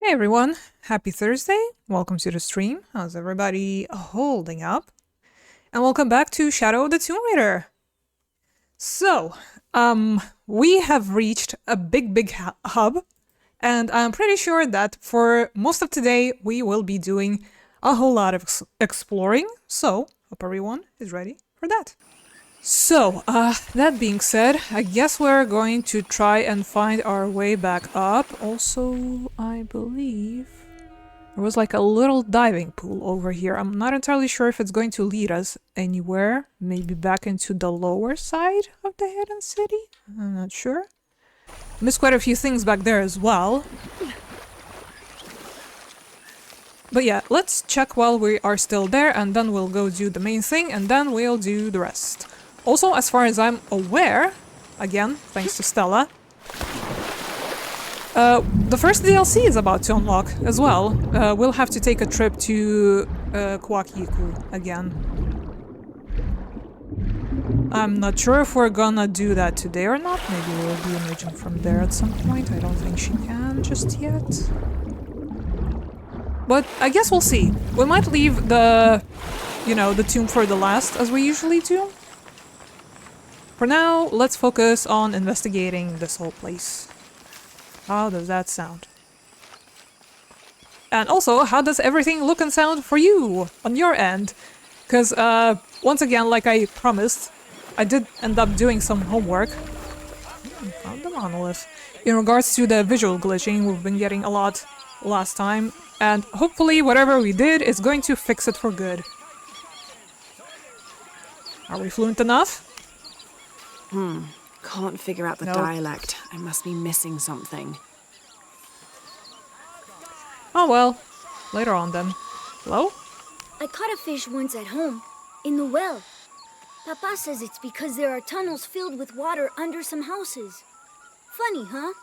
Hey everyone, happy Thursday. Welcome to the stream. How's everybody holding up? And welcome back to Shadow of the Tomb Raider. So, we have reached a big hub, and I'm pretty sure that for most of today we will be doing a whole lot of exploring. So, hope everyone is ready for that. So, that being said, I guess we're going to try and find our way back up. Also, I believe there was like a little diving pool over here. I'm not entirely sure if it's going to lead us anywhere. Maybe back into the lower side of the hidden city? I'm not sure. Missed quite a few things back there as well. But yeah, let's check while we are still there, and then we'll go do the main thing, and then we'll do the rest. Also, as far as I'm aware, again, thanks to Stella, the first DLC is about to unlock as well. We'll have to take a trip to Kwakiku again. I'm not sure if we're gonna do that today or not. Maybe we'll be emerging from there at some point. I don't think she can just yet. But I guess we'll see. We might leave the, the tomb for the last, as we usually do. For now, let's focus on investigating this whole place. How does that sound? And also, how does everything look and sound for you on your end? Because, once again, like I promised, I did end up doing some homework. Found the monolith. In regards to the visual glitching, we've been getting a lot last time. And hopefully whatever we did is going to fix it for good. Are we fluent enough? Can't figure out the dialect. I must be missing something. Oh well, later on then. Hello? I caught a fish once at home, in the well. Papa says it's because there are tunnels filled with water under some houses. Funny, huh?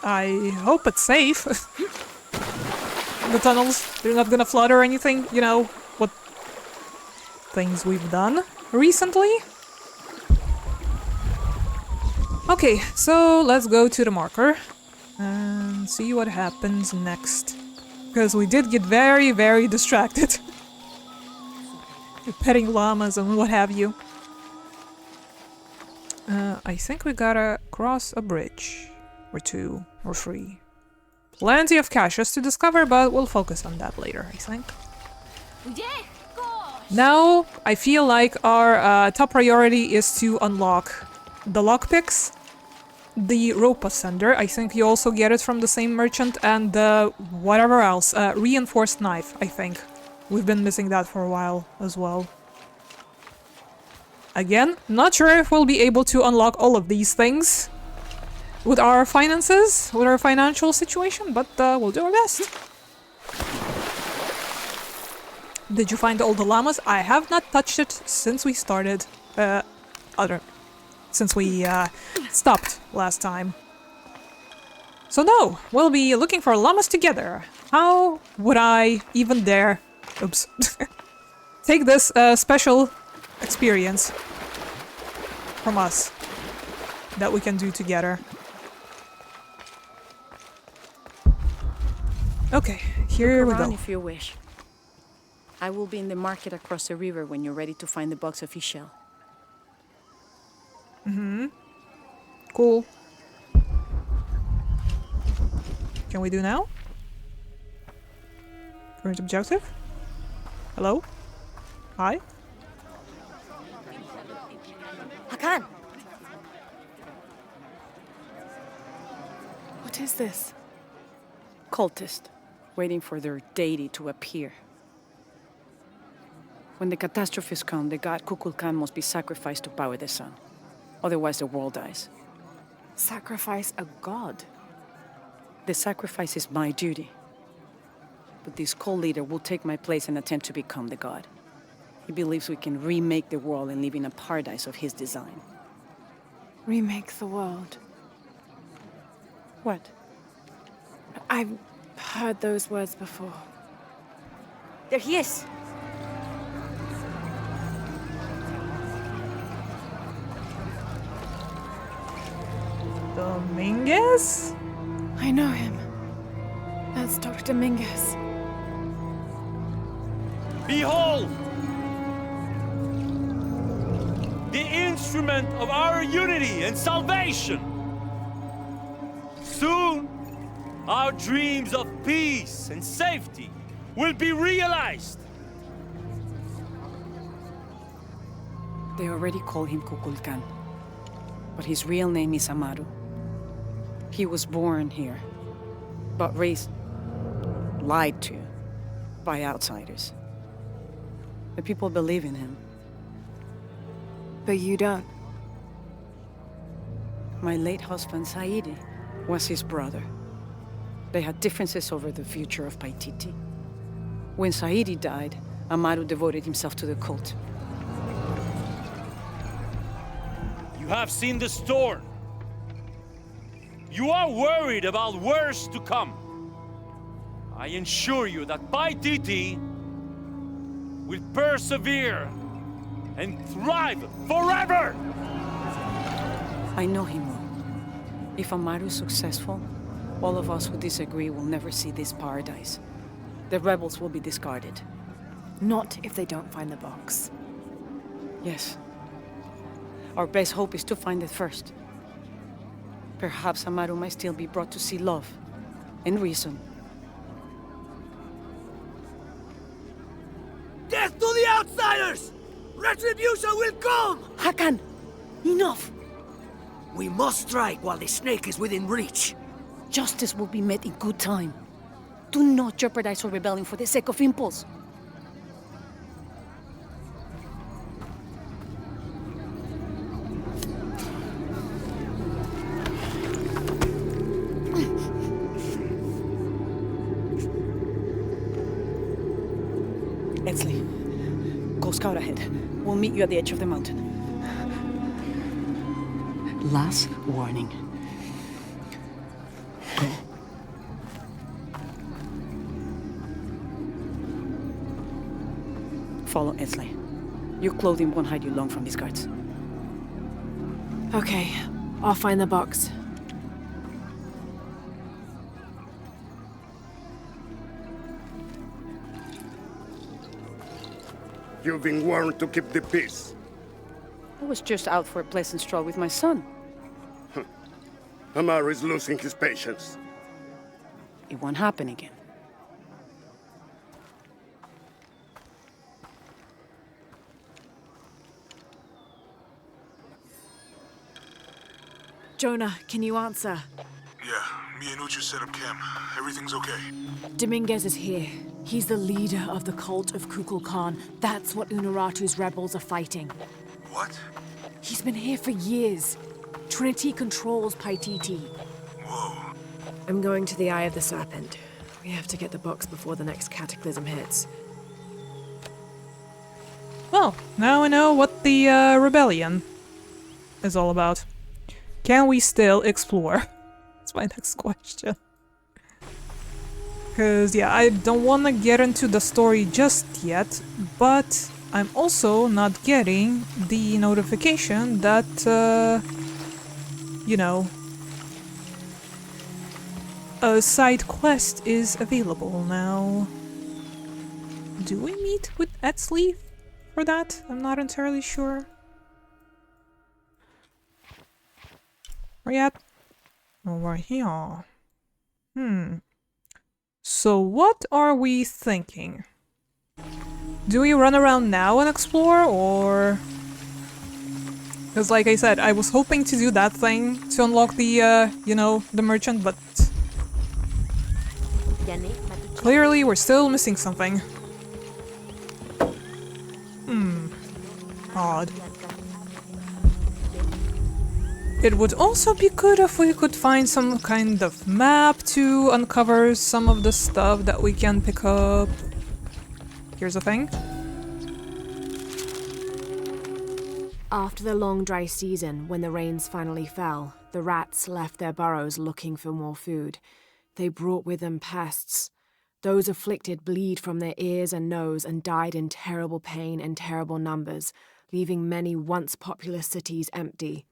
I hope it's safe. The tunnels, they're not gonna flood or anything, you know, what things we've done recently. Okay, so let's go to the marker and see what happens next. Because we did get very distracted. Petting llamas and what have you. I think we gotta cross a bridge. Or two, or three. Plenty of caches to discover, but we'll focus on that later, I think. Now, I feel like our top priority is to unlock the lockpicks, the rope ascender, I think you also get it from the same merchant, and the whatever else, reinforced knife, I think. We've been missing that for a while as well. Again, not sure if we'll be able to unlock all of these things with our finances, with our financial situation, but we'll do our best. Did you find all the llamas? I have not touched it since we started, since we stopped last time. So no, we'll be looking for llamas together. How would I even dare, oops, take this special experience from us that we can do together? Okay, here we go. If you wish. I will be in the market across the river when you're ready to find the box of fish shell. Cool. Can we do now? Current objective? Hello? Hi? Hakan! What is this? Cultist, waiting for their deity to appear. When the catastrophes come, the god Kukulkan must be sacrificed to power the sun. Otherwise the world dies. Sacrifice a god? The sacrifice is my duty. But this cult leader will take my place and attempt to become the god. He believes we can remake the world and live in a paradise of his design. Remake the world. What? I've heard those words before. There he is. Dominguez? I know him. That's Dr. Dominguez. Behold! The instrument of our unity and salvation! Soon, our dreams of peace and safety will be realized! They already call him Kukulkan, but his real name is Amaru. He was born here, but raised, lied to, by outsiders. The people believe in him. But you don't. My late husband, Saidi, was his brother. They had differences over the future of Paititi. When Saidi died, Amaru devoted himself to the cult. You have seen the storm. You are worried about worse to come. I assure you that Paititi will persevere and thrive forever! I know him well. If Amaru is successful, all of us who disagree will never see this paradise. The rebels will be discarded. Not if they don't find the box. Yes. Our best hope is to find it first. Perhaps Amaru might still be brought to see love and reason. Death to the outsiders! Retribution will come! Hakan! Enough! We must strike while the snake is within reach. Justice will be met in good time. Do not jeopardize our rebellion for the sake of impulse. Etzli, go scout ahead. We'll meet you at the edge of the mountain. Last warning. Go. Follow Etzli. Your clothing won't hide you long from these guards. Okay, I'll find the box. You've been warned to keep the peace. I was just out for a pleasant stroll with my son. Amaru is losing his patience. It won't happen again. Jonah, can you answer? Yeah, me and Uchu set up camp. Everything's okay. Dominguez is here. He's the leader of the cult of Kukulkan. That's what Unuratu's rebels are fighting. What? He's been here for years. Trinity controls Paititi. Whoa. I'm going to the Eye of the Serpent. We have to get the box before the next cataclysm hits. Well, now I know what the rebellion is all about. Can we still explore? That's my next question. Because, yeah, I don't want to get into the story just yet, but I'm also not getting the notification that, you know, a side quest is available now. Do we meet with Etzli for that? I'm not entirely sure. Where you at? Over here. So what are we thinking? Do we run around now and explore, or... Because like I said, I was hoping to do that thing to unlock the, you know, the merchant, but... Clearly we're still missing something. Odd. It would also be good if we could find some kind of map to uncover some of the stuff that we can pick up. Here's a thing. After the long dry season, when the rains finally fell, the rats left their burrows looking for more food. They brought with them pests. Those afflicted bleed from their ears and nose and died in terrible pain and terrible numbers, leaving many once populous cities empty.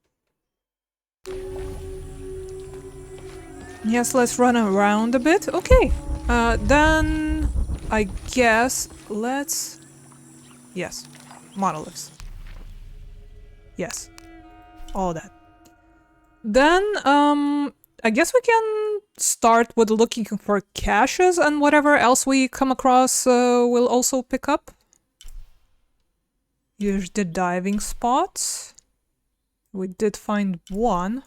Yes, let's run around a bit. Okay. Then I guess let's... Yes. Monoliths. Yes. All that. Then, I guess we can start with looking for caches, and whatever else we come across, we'll also pick up. Here's the diving spots. We did find one.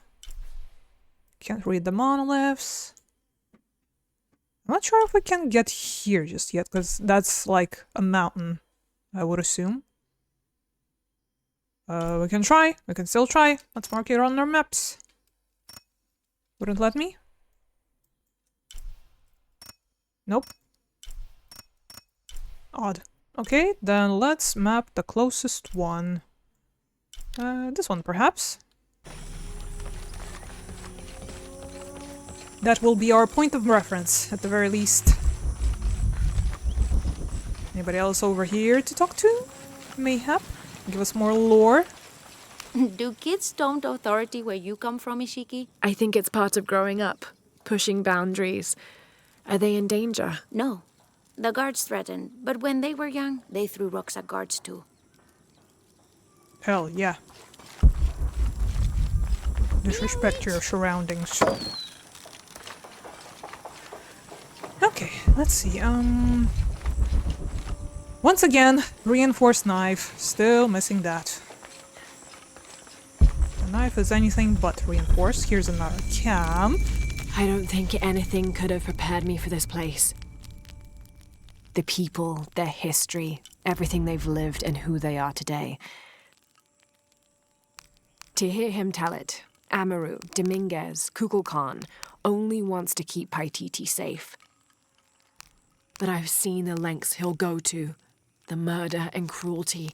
Can't read the monoliths. I'm not sure if we can get here just yet, because that's like a mountain, I would assume. We can try. We can still try. Let's mark it on our maps. Wouldn't let me? Nope. Odd. Okay, then let's map the closest one. This one, perhaps? That will be our point of reference, at the very least. Anybody else over here to talk to? Mayhap? Give us more lore? Do kids don't authority where you come from, Ishiki? I think it's part of growing up, pushing boundaries. Are they in danger? No. The guards threatened, but when they were young, they threw rocks at guards too. Hell yeah. Disrespect your surroundings. Okay, let's see, once again, reinforced knife. Still missing that. The knife is anything but reinforced. Here's another camp. I don't think anything could have prepared me for this place. The people, their history, everything they've lived and who they are today. To hear him tell it, Amaru, Dominguez, Kukulkan only wants to keep Paititi safe. But I've seen the lengths he'll go to, the murder and cruelty.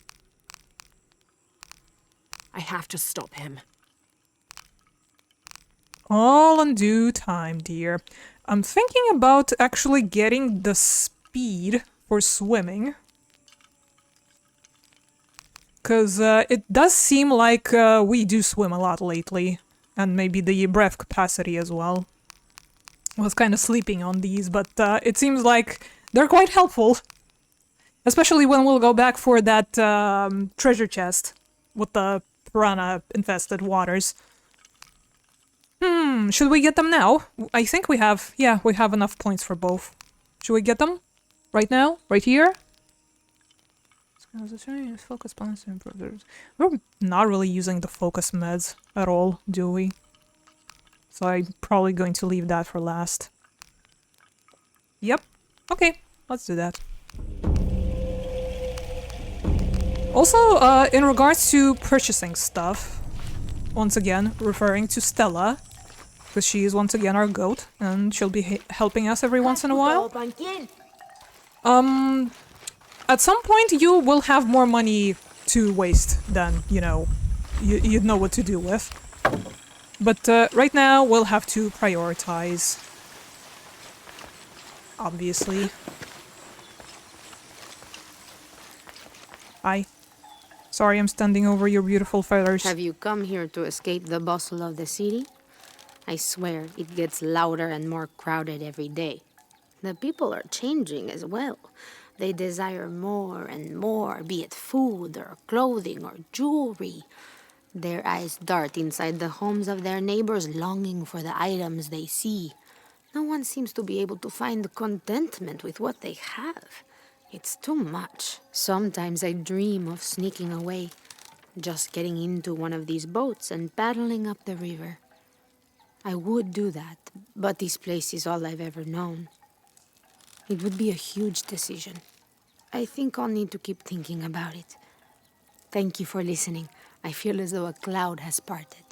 I have to stop him. All in due time, dear. I'm thinking about actually getting the speed for swimming. Because it does seem like we do swim a lot lately. And maybe the breath capacity as well. I was kind of sleeping on these, but it seems like they're quite helpful. Especially when we'll go back for that treasure chest with the piranha-infested waters. Should we get them now? I think we have, yeah, we have enough points for both. Should we get them? Right now? Right here? Focus points to improve. We're not really using the focus meds at all, do we? So I'm probably going to leave that for last. Yep. Okay, let's do that. Also, in regards to purchasing stuff, once again, referring to Stella, because she is once again our goat, and she'll be helping us every once in a while. At some point you will have more money to waste than, you know, you'd know what to do with. But right now we'll have to prioritize. Obviously. Hi. Sorry, I'm standing over your beautiful feathers. Have you come here to escape the bustle of the city? I swear, it gets louder and more crowded every day. The people are changing as well. They desire more and more, be it food or clothing or jewelry. Their eyes dart inside the homes of their neighbors, longing for the items they see. No one seems to be able to find contentment with what they have. It's too much. Sometimes I dream of sneaking away, just getting into one of these boats and paddling up the river. I would do that, but this place is all I've ever known. It would be a huge decision. I think I'll need to keep thinking about it. Thank you for listening. I feel as though a cloud has parted.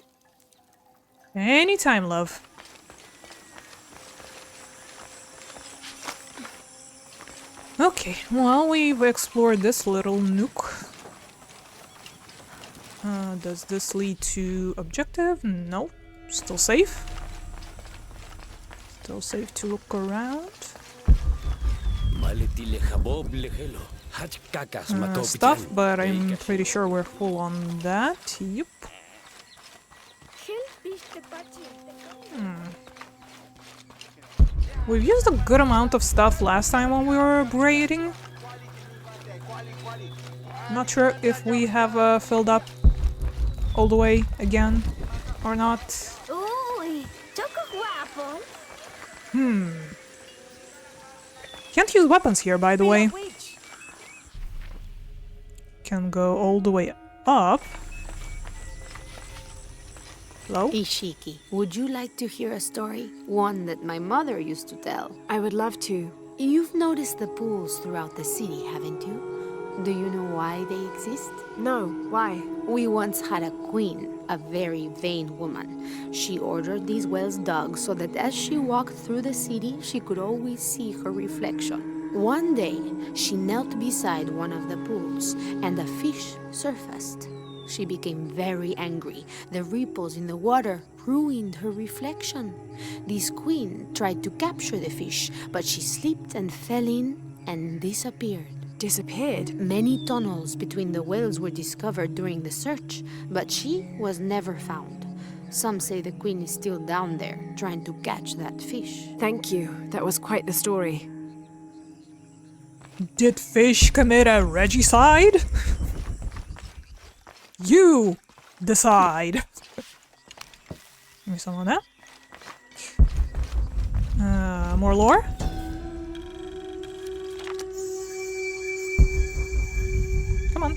Anytime, love. Okay, well, we've explored this little nook. Does this lead to objective? No. Still safe. Still safe to look around. Stuff, but I'm pretty sure we're full on that. Yep. We've used a good amount of stuff last time when we were braiding. Not sure if we have filled up all the way again or not. Ooh, took a guapo. Can't use weapons here, by the way. Can go all the way up. Hello? Ishiki, would you like to hear a story? One that my mother used to tell. I would love to. You've noticed the pools throughout the city, haven't you? Do you know why they exist? No, why? We once had a queen, a very vain woman. She ordered these wells dug so that as she walked through the city, she could always see her reflection. One day, she knelt beside one of the pools, and a fish surfaced. She became very angry. The ripples in the water ruined her reflection. This queen tried to capture the fish, but she slipped and fell in and disappeared. Disappeared? Many tunnels between the whales were discovered during the search, but she was never found. Some say the queen is still down there, trying to catch that fish. Thank you. That was quite the story. Did fish commit a regicide? You decide. Give me some of that. More lore? Come on.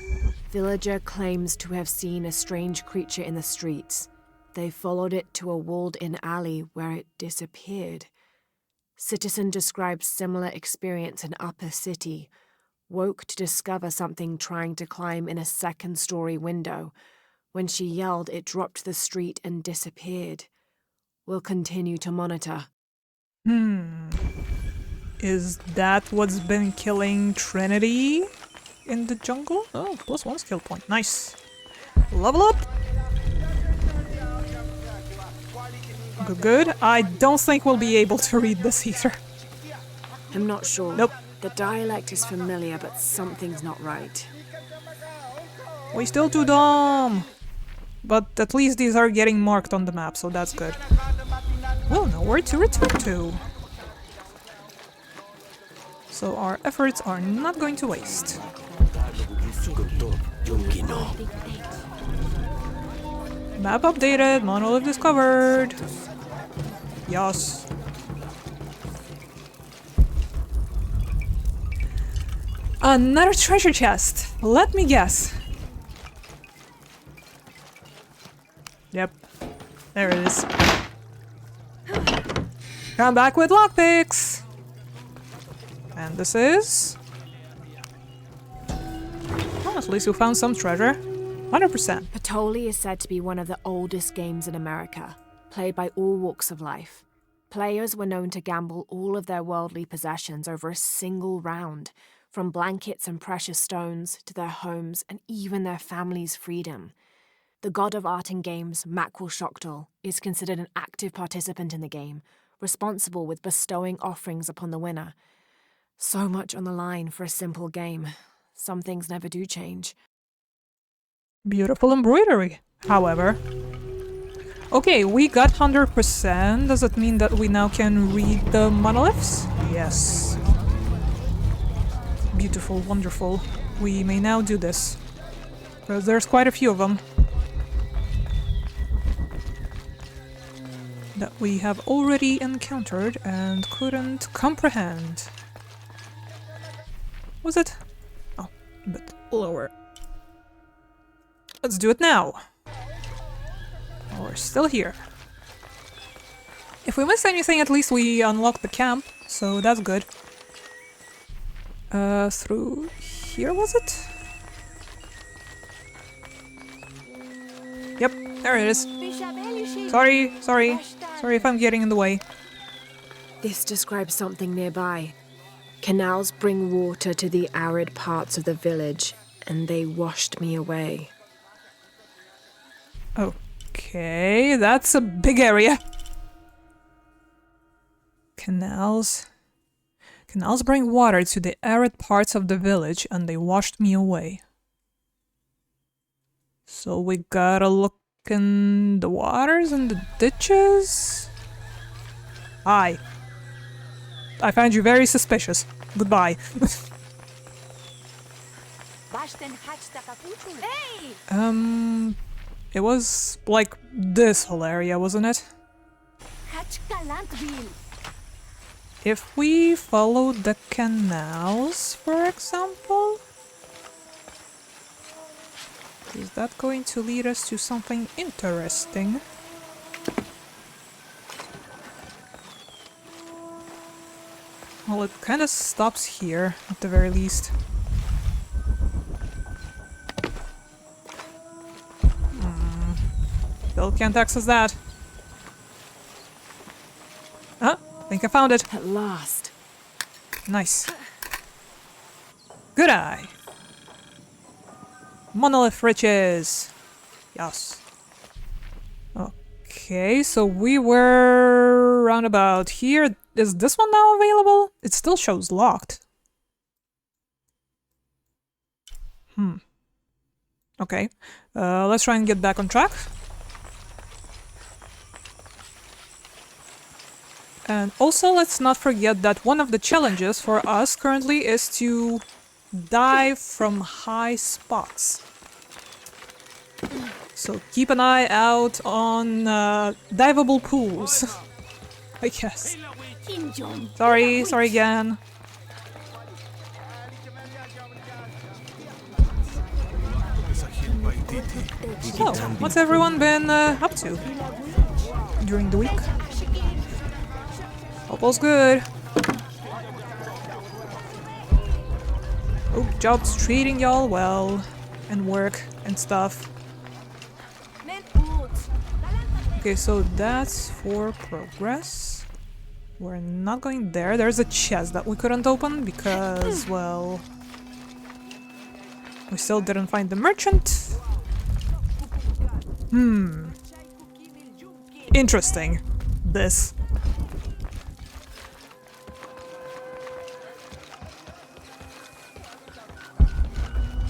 Villager claims to have seen a strange creature in the streets. They followed it to a walled-in alley where it disappeared. Citizen describes similar experience in Upper City. Woke to discover something trying to climb in a second-story window. When she yelled, it dropped to the street and disappeared. We'll continue to monitor. Is that what's been killing Trinity in the jungle? Oh, +1 skill point. Nice. Level up. Good, good. I don't think we'll be able to read this either. I'm not sure. Nope. The dialect is familiar, but something's not right. We still too dumb. But at least these are getting marked on the map, so that's good. We'll know where to return to. So our efforts are not going to waste. Map updated, monolith discovered. Yes. Another treasure chest. Let me guess. Yep. There it is. Come back with lockpicks. And this is... Oh, at least you found some treasure. 100%. Patoli is said to be one of the oldest games in America, played by all walks of life. Players were known to gamble all of their worldly possessions over a single round, from blankets and precious stones to their homes and even their family's freedom. The god of art and games, Mackwell Shockdal, is considered an active participant in the game, responsible with bestowing offerings upon the winner. So much on the line for a simple game. Some things never do change. Beautiful embroidery, however. Okay, we got 100%. Does it mean that we now can read the monoliths? Yes. Beautiful, wonderful. We may now do this. Because there's quite a few of them. That we have already encountered and couldn't comprehend. Was it? Oh, a bit lower. Let's do it now. We're still here. If we missed anything, at least we unlocked the camp, so that's good. Through here, was it? Yep, there it is. Sorry if I'm getting in the way. This describes something nearby. Canals bring water to the arid parts of the village, and they washed me away. Okay, that's a big area. Canals bring water to the arid parts of the village, and they washed me away. So we gotta look in the waters and the ditches? Hi. I find you very suspicious. Goodbye. It was like this whole area, wasn't it? If we follow the canals, for example, is that going to lead us to something interesting? Well, it kind of stops here, at the very least. Still can't access that. Ah, I think I found it. At last. Nice. Good eye. Monolith riches. Yes. Okay, so we were round about here. Is this one now available? It still shows locked. Okay. Let's try and get back on track. And also, let's not forget that one of the challenges for us currently is to dive from high spots. So keep an eye out on diveable pools, I guess. Sorry again. So, what's everyone been up to during the week? All's good. Hope job's treating y'all well, and work and stuff. Okay, so that's for progress. We're not going there. There's a chest that we couldn't open because, well, we still didn't find the merchant. Interesting. This.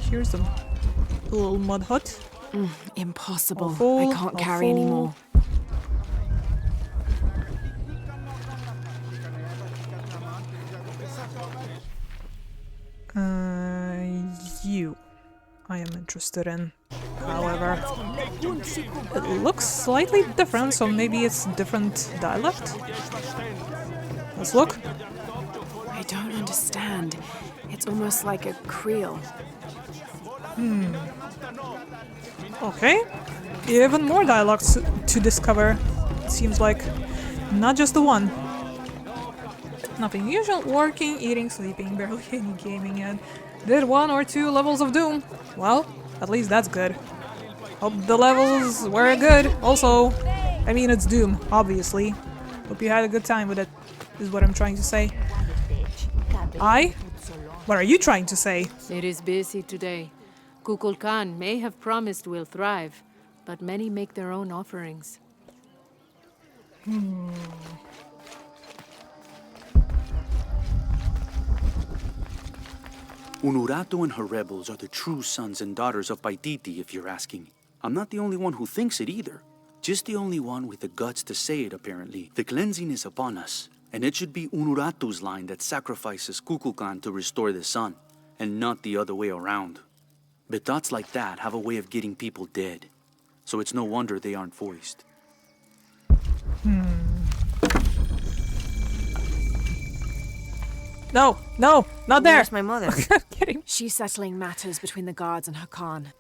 Here's a little mud hut. Impossible. Awful, I can't carry awful. anymore. You. I am interested in. However, it looks slightly different, so maybe it's different dialect? Let's look. I don't understand. It's almost like a Creole. Okay. Even more dialects to discover. It seems like not just the one. Nothing usual. Working, eating, sleeping, barely any gaming, and did 1 or 2 levels of Doom. Well, at least that's good. Hope the levels were good. Also, I mean, it's Doom, obviously. Hope you had a good time with it, is what I'm trying to say. What are you trying to say? It is busy today. Kukulkan may have promised we'll thrive, but many make their own offerings. Unuratu and her rebels are the true sons and daughters of Paititi, if you're asking. I'm not the only one who thinks it either. Just the only one with the guts to say it, apparently. The cleansing is upon us, and it should be Unuratu's line that sacrifices Kukulkan to restore the sun, and not the other way around. But thoughts like that have a way of getting people dead, so it's no wonder they aren't voiced. No, not there! Where's my mother? Kidding. She's settling matters between the guards and her Khan.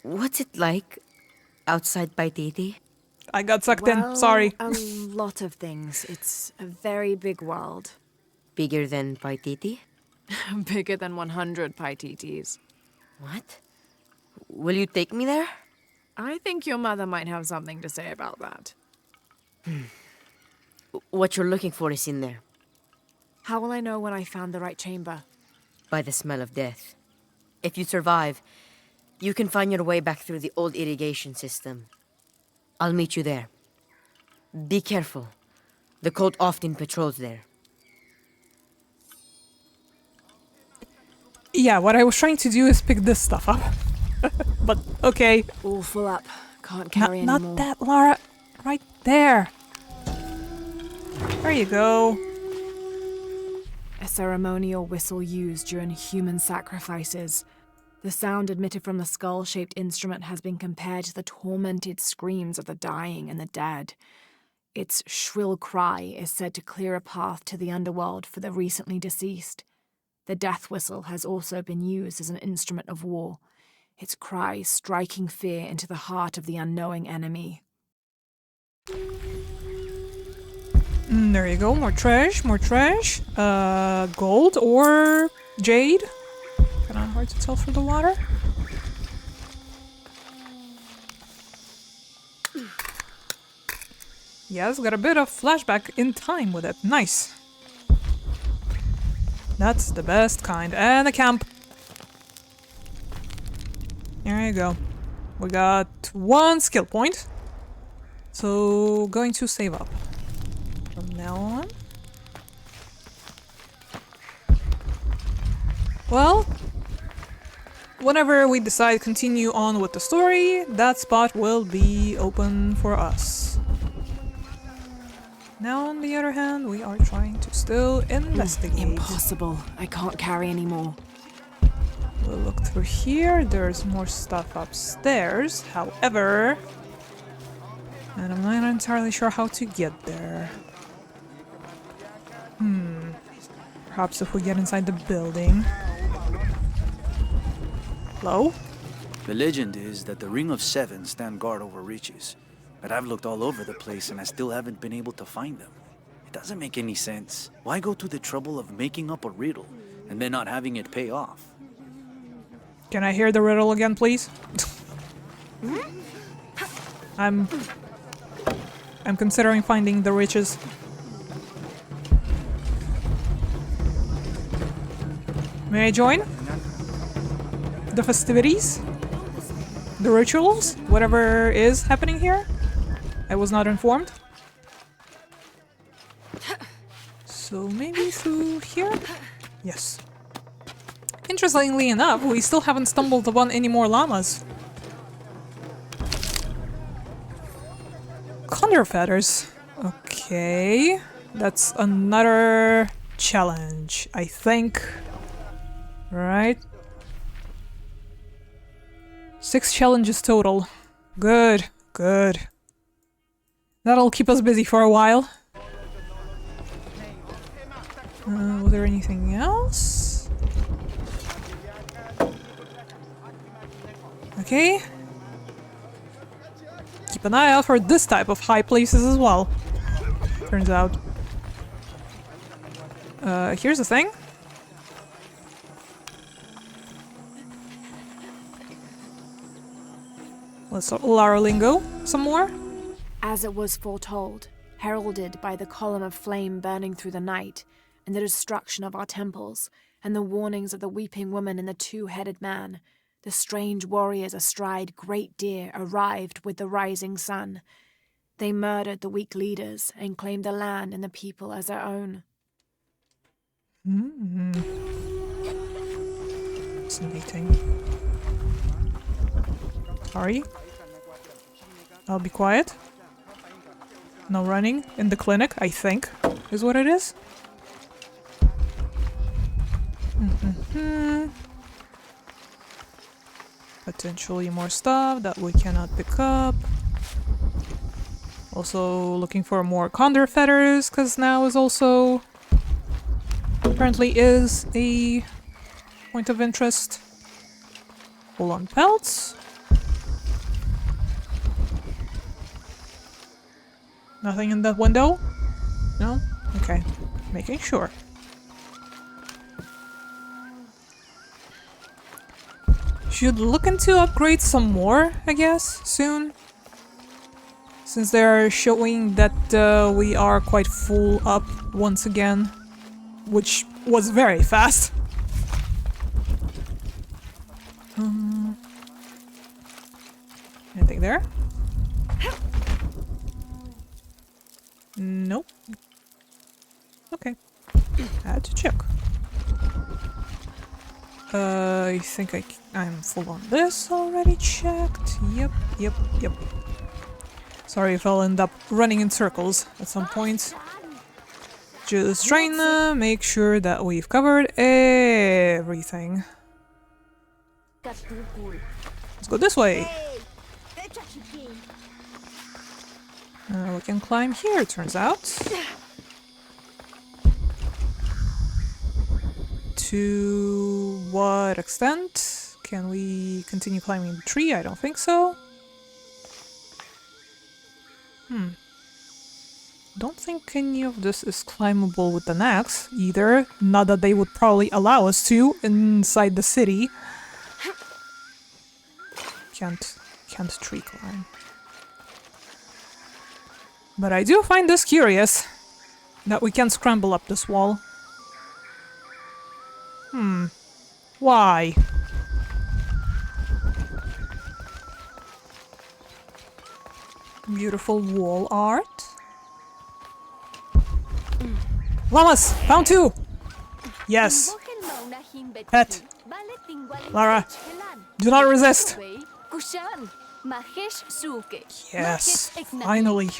What's it like outside Paititi? I got sucked in, sorry. A lot of things. It's a very big world. Bigger than Paititi? Bigger than 100 Paititis. What? Will you take me there? I think your mother might have something to say about that. What you're looking for is in there. How will I know when I found the right chamber? By the smell of death. If you survive, you can find your way back through the old irrigation system. I'll meet you there. Be careful. The cult often patrols there. Yeah, what I was trying to do is pick this stuff up. But, okay. All full up. Can't carry anymore. Not that, Lara. Right there. There you go. ceremonial whistle used during human sacrifices. The sound emitted from the skull-shaped instrument has been compared to the tormented screams of the dying and the dead. Its shrill cry is said to clear a path to the underworld for the recently deceased. The death whistle has also been used as an instrument of war, its cry striking fear into the heart of the unknowing enemy. There you go, more trash, more trash. Gold or jade? Kinda hard to tell through the water. Yes, got a bit of flashback in time with it. Nice. That's the best kind. And a camp. There you go. We got 1 skill point. So, going to save up. From now on. Well, whenever we decide to continue on with the story, that spot will be open for us. Now, on the other hand, we are trying to still investigate. Impossible. I can't carry anymore. We'll look through here. There's more stuff upstairs. However, and I'm not entirely sure how to get there. Perhaps if we get inside the building. Hello? The legend is that the Ring of Seven stand guard over riches. But I've looked all over the place and I still haven't been able to find them. It doesn't make any sense. Why go to the trouble of making up a riddle and then not having it pay off? Can I hear the riddle again, please? I'm considering finding the riches. May I join? The festivities? The rituals? Whatever is happening here? I was not informed. So maybe through here? Yes. Interestingly enough, we still haven't stumbled upon any more llamas. Condor feathers. Okay. That's another challenge, I think. Right. 6 challenges total. Good, good. That'll keep us busy for a while. Was there anything else? Okay. Keep an eye out for this type of high places as well. Turns out. Here's the thing. Let's Lara lingo some more. As it was foretold, heralded by the column of flame burning through the night, and the destruction of our temples, and the warnings of the weeping woman and the 2-headed man, the strange warriors astride great deer arrived with the rising sun. They murdered the weak leaders and claimed the land and the people as their own. Fascinating. Sorry. I'll be quiet. No running in the clinic, I think, is what it is. Potentially more stuff that we cannot pick up. Also looking for more condor feathers, because now is also apparently is a point of interest. Hold on, pelts. Nothing in that window? No? Okay. Making sure. Should look into upgrade some more, I guess, soon. Since they're showing that we are quite full up once again. Which was very fast. Anything there? Nope. Okay. Had to check. I think I'm full on this already checked. Yep. Sorry if I'll end up running in circles at some point. just trying to make sure that we've covered everything. Let's go this way. We can climb here, turns out. To what extent? Can we continue climbing the tree? I don't think so. Don't think any of this is climbable with an axe either. Not that they would probably allow us to inside the city. Can't tree climb. But I do find this curious that we can scramble up this wall. Why? Beautiful wall art. Llamas! Found two! Yes! Pet! Lara! Do not resist! Yes! Finally!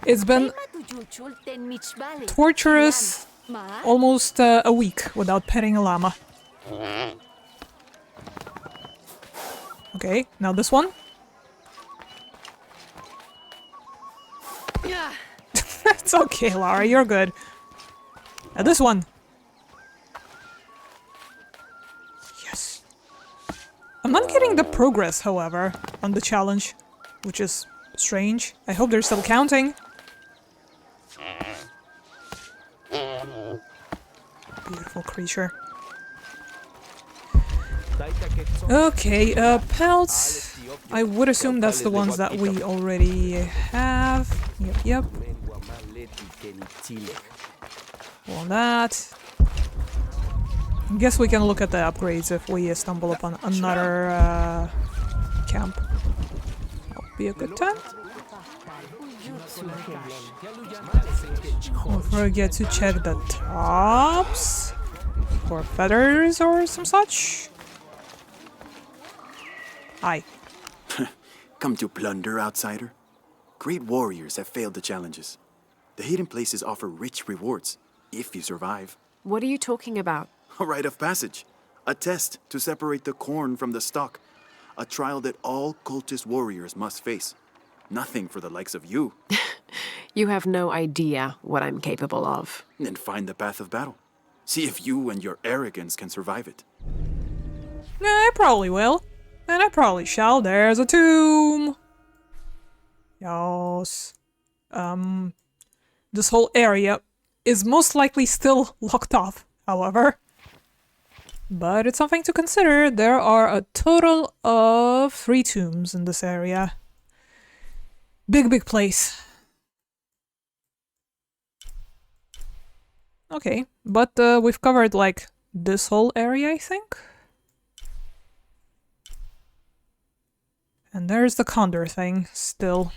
It's been torturous almost a week without petting a llama. Okay, now this one. It's okay, Lara, you're good. Now this one. Yes. I'm not getting the progress, however, on the challenge, which is strange. I hope they're still counting. Beautiful creature. Okay, pelts. I would assume that's the ones that we already have. Yep. All that. I guess we can look at the upgrades if we stumble upon another camp. That'll be a good time. Don't forget to check the tops for feathers or some such. Hi. Come to plunder, outsider? Great warriors have failed the challenges. The hidden places offer rich rewards, if you survive. What are you talking about? A rite of passage. A test to separate the corn from the stalk. A trial that all cultist warriors must face. Nothing for the likes of you. You have no idea what I'm capable of. Then find the path of battle. See if you and your arrogance can survive it. Yeah, I probably will. And I probably shall. There's a tomb! Yes. This whole area is most likely still locked off, however. But it's something to consider. There are a total of 3 tombs in this area. Big place. Okay, but we've covered, like, this whole area, I think? And there's the condor thing, still.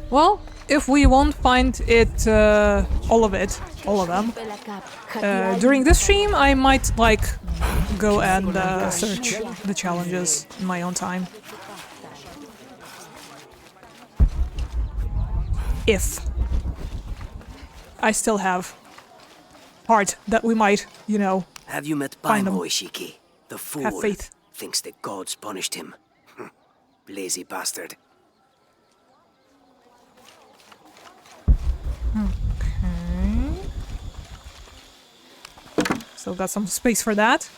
Well, if we won't find it, all of them, during this stream, I might, like, go and search the challenges in my own time. If I still have heart that we might, you know, Have you met find them. Paimon Ishiki? The fool Have faith. thinks the gods punished him. Lazy bastard. Okay. Still got some space for that.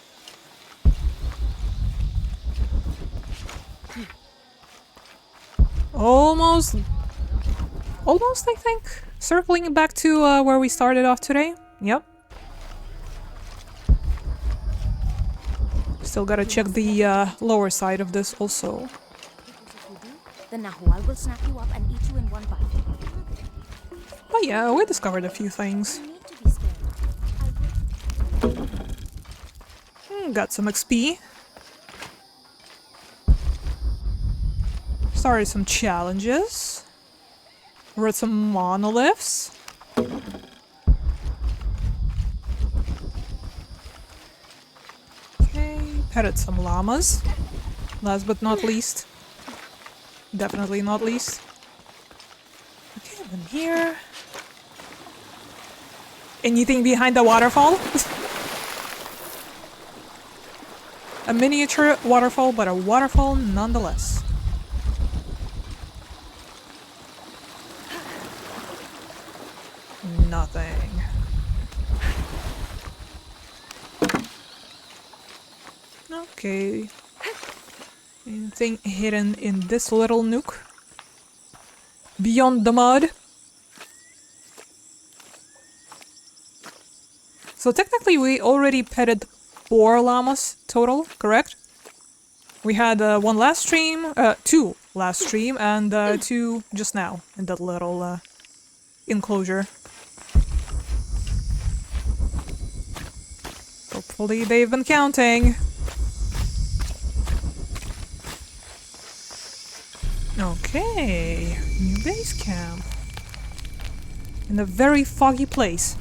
Almost, I think. Circling back to where we started off today. Yep. Still gotta check the lower side of this also. The Nahual will snap you up and eat you in one bite. But yeah, we discovered a few things. Got some XP. Started some challenges. Read some monoliths. Okay, petted some llamas. Last but not least. Definitely not least. Okay, I'm here. Anything behind the waterfall? A miniature waterfall, but a waterfall nonetheless. Nothing. Okay. Anything hidden in this little nook? Beyond the mud? So technically we already petted 4 llamas total, correct? We had one last stream, 2 last stream, and 2 just now in that little enclosure. Hopefully they've been counting. Okay, new base camp. In a very foggy place.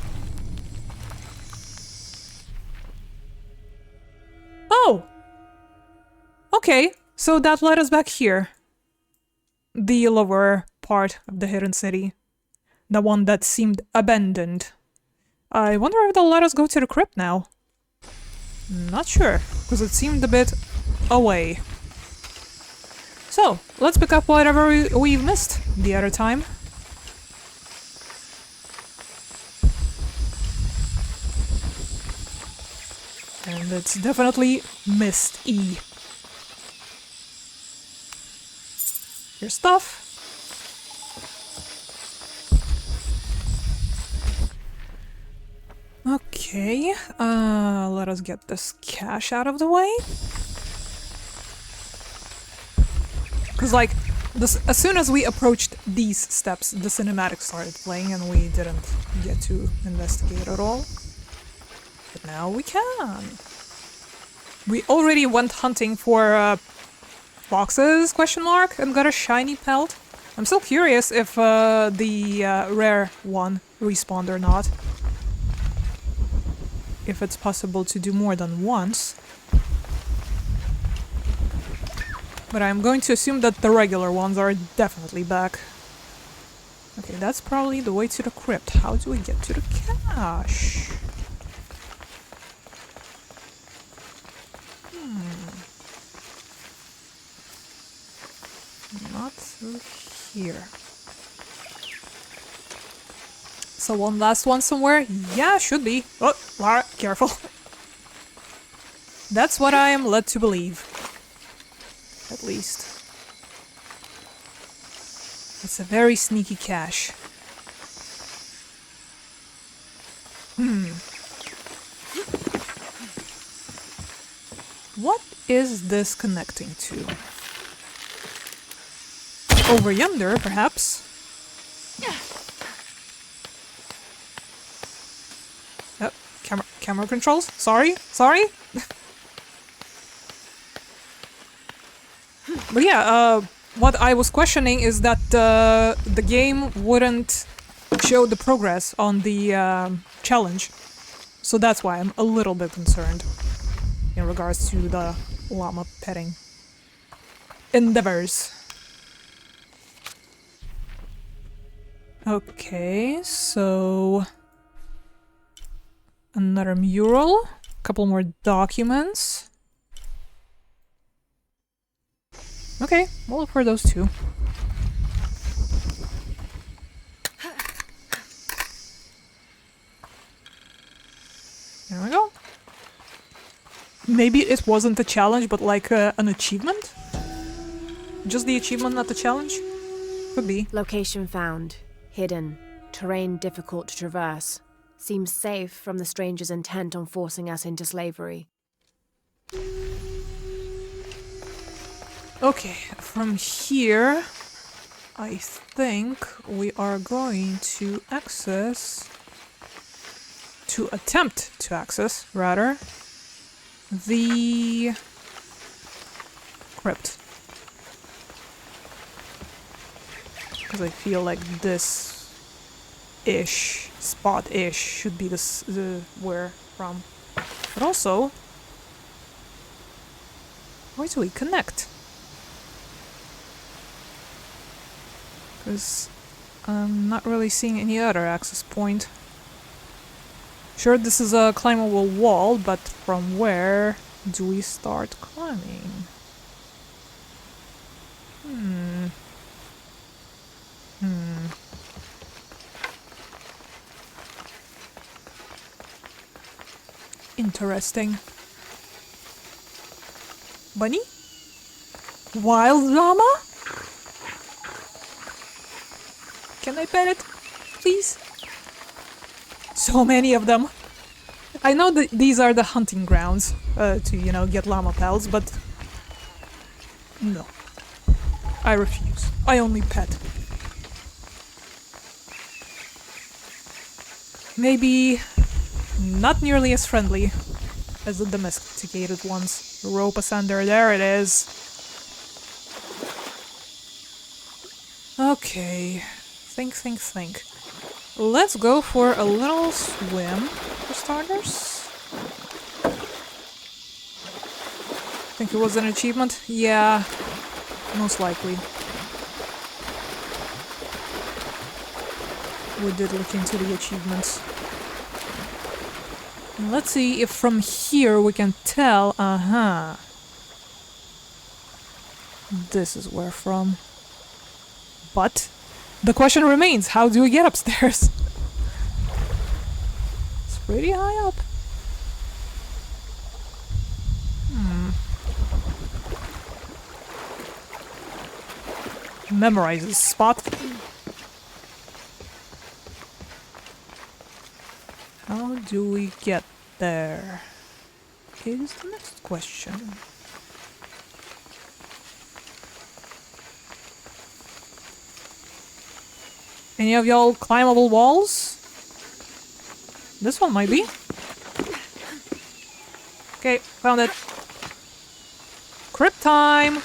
Oh! Okay, so that led us back here. The lower part of the hidden city. The one that seemed abandoned. I wonder if they'll let us go to the crypt now. Not sure, because it seemed a bit away. So, let's pick up whatever we've missed the other time. And it's definitely mist-y. Your stuff. Okay, let us get this cache out of the way. Because, like, as soon as we approached these steps, the cinematic started playing and we didn't get to investigate at all. But now we can. We already went hunting for foxes, question mark, and got a shiny pelt. I'm still curious if the rare one respawned or not. If it's possible to do more than once. But I'm going to assume that the regular ones are definitely back. Okay, that's probably the way to the crypt. How do we get to the cache? Not through here. So one last one somewhere? Yeah, should be. Oh, Lara, careful. That's what I am led to believe. At least. It's a very sneaky cache. What is this connecting to? Over yonder, perhaps? Camera controls? Sorry? But yeah, what I was questioning is that the game wouldn't show the progress on the challenge. So that's why I'm a little bit concerned in regards to the llama petting endeavors. Okay, so another mural, a couple more documents. Okay, we'll look for those two. There we go. Maybe it wasn't a challenge, but like an achievement? Just the achievement, not the challenge? Could be. Location found. Hidden. Terrain difficult to traverse. Seems safe from the stranger's intent on forcing us into slavery. Okay, from here, I think we are going to attempt to access, rather, the crypt. Because I feel like this-ish, spot-ish should be where from. But also, where do we connect? Because I'm not really seeing any other access point. Sure, this is a climbable wall, but from where do we start climbing? Interesting. Bunny? Wild llama? Can I pet it? Please? So many of them. I know that these are the hunting grounds to, you know, get llama pals, but no. I refuse. I only pet. Maybe not nearly as friendly as the domesticated ones. Rope us under. There it is. Okay. Think. Let's go for a little swim, for starters. Think it was an achievement? Yeah, most likely. We did look into the achievements. Let's see if from here we can tell. This is where from. But the question remains, how do we get upstairs? It's pretty high up. Memorize this spot. How do we get there? Is the next question. Any of y'all climbable walls? This one might be. Okay, found it. Crypt time!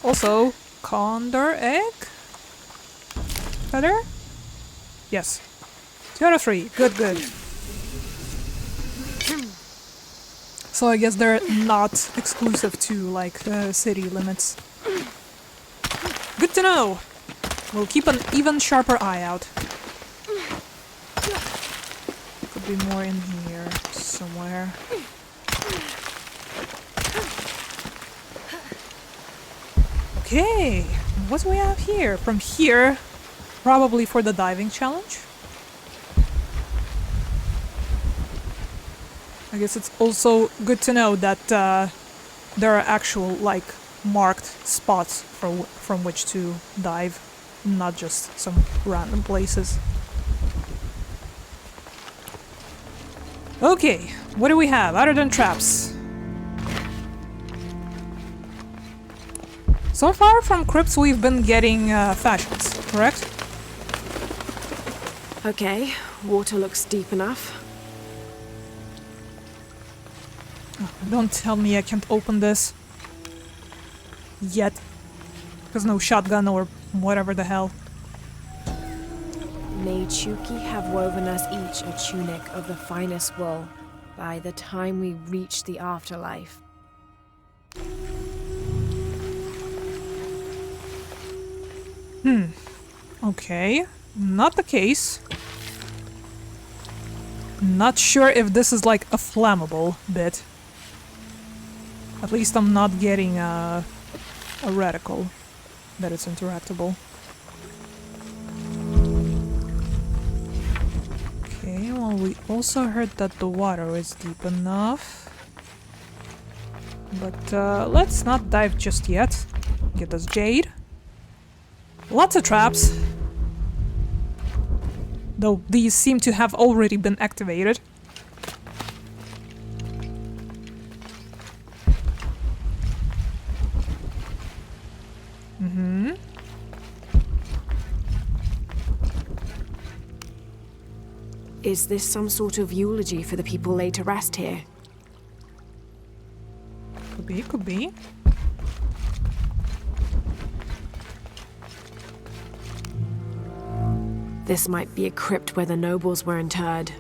Also, condor egg? Feather? Yes. 2 out of 3. Good. So I guess they're not exclusive to, like, city limits. Good to know! We'll keep an even sharper eye out. Could be more in here somewhere. Okay, what do we have here? From here, probably for the diving challenge. I guess it's also good to know that there are actual, like, marked spots from which to dive, not just some random places. Okay, what do we have other than traps? So far from crypts we've been getting fashions, correct? Okay, water looks deep enough. Oh, don't tell me I can't open this. Yet. Because no shotgun or whatever the hell. May Chuki have woven us each a tunic of the finest wool by the time we reach the afterlife. Okay, not the case. Not sure if this is like a flammable bit. At least I'm not getting a reticle that it's interactable. Okay, well we also heard that the water is deep enough. But let's not dive just yet. Get us jade. Lots of traps. Though these seem to have already been activated. Is this some sort of eulogy for the people laid to rest here? Could be. This might be a crypt where the nobles were interred.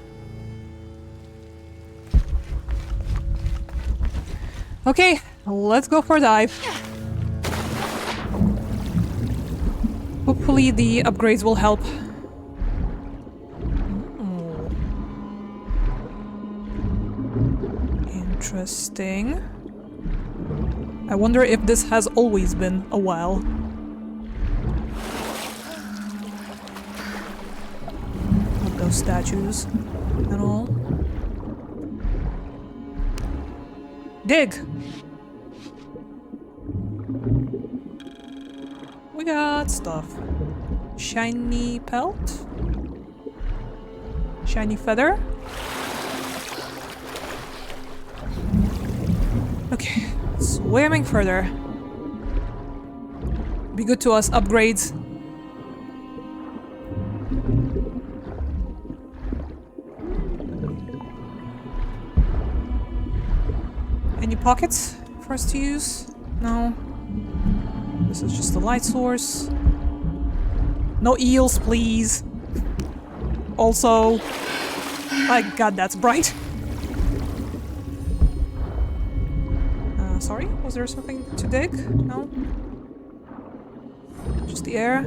Okay, let's go for a dive. Hopefully Hopefully the upgrades will help. Interesting. I wonder if this has always been a well. With those statues and all. Dig! We got stuff. Shiny pelt? Shiny feather? Okay, swimming further. Be good to us, upgrades. Any pockets for us to use? No. This is just the light source. No eels, please. Also, my god, that's bright. Sorry, was there something to dig? No? Just the air?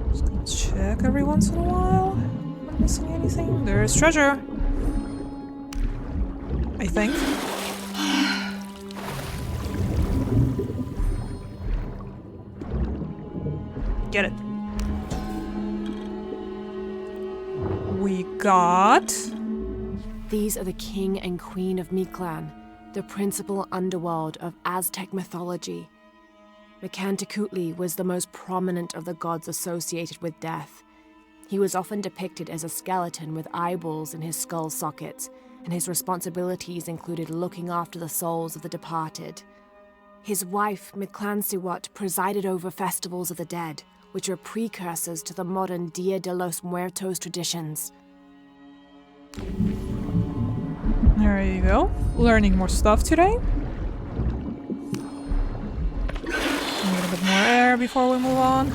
Just gonna check every once in a while. Am I missing anything? There's treasure! I think. Get it. We got... These are the king and queen of Mictlan, the principal underworld of Aztec mythology. Mictlantecuhtli was the most prominent of the gods associated with death. He was often depicted as a skeleton with eyeballs in his skull sockets, and his responsibilities included looking after the souls of the departed. His wife, Mictlantecuhtli, presided over festivals of the dead, which are precursors to the modern Dia de los Muertos traditions. There you go. Learning more stuff today. A little bit more air before we move on.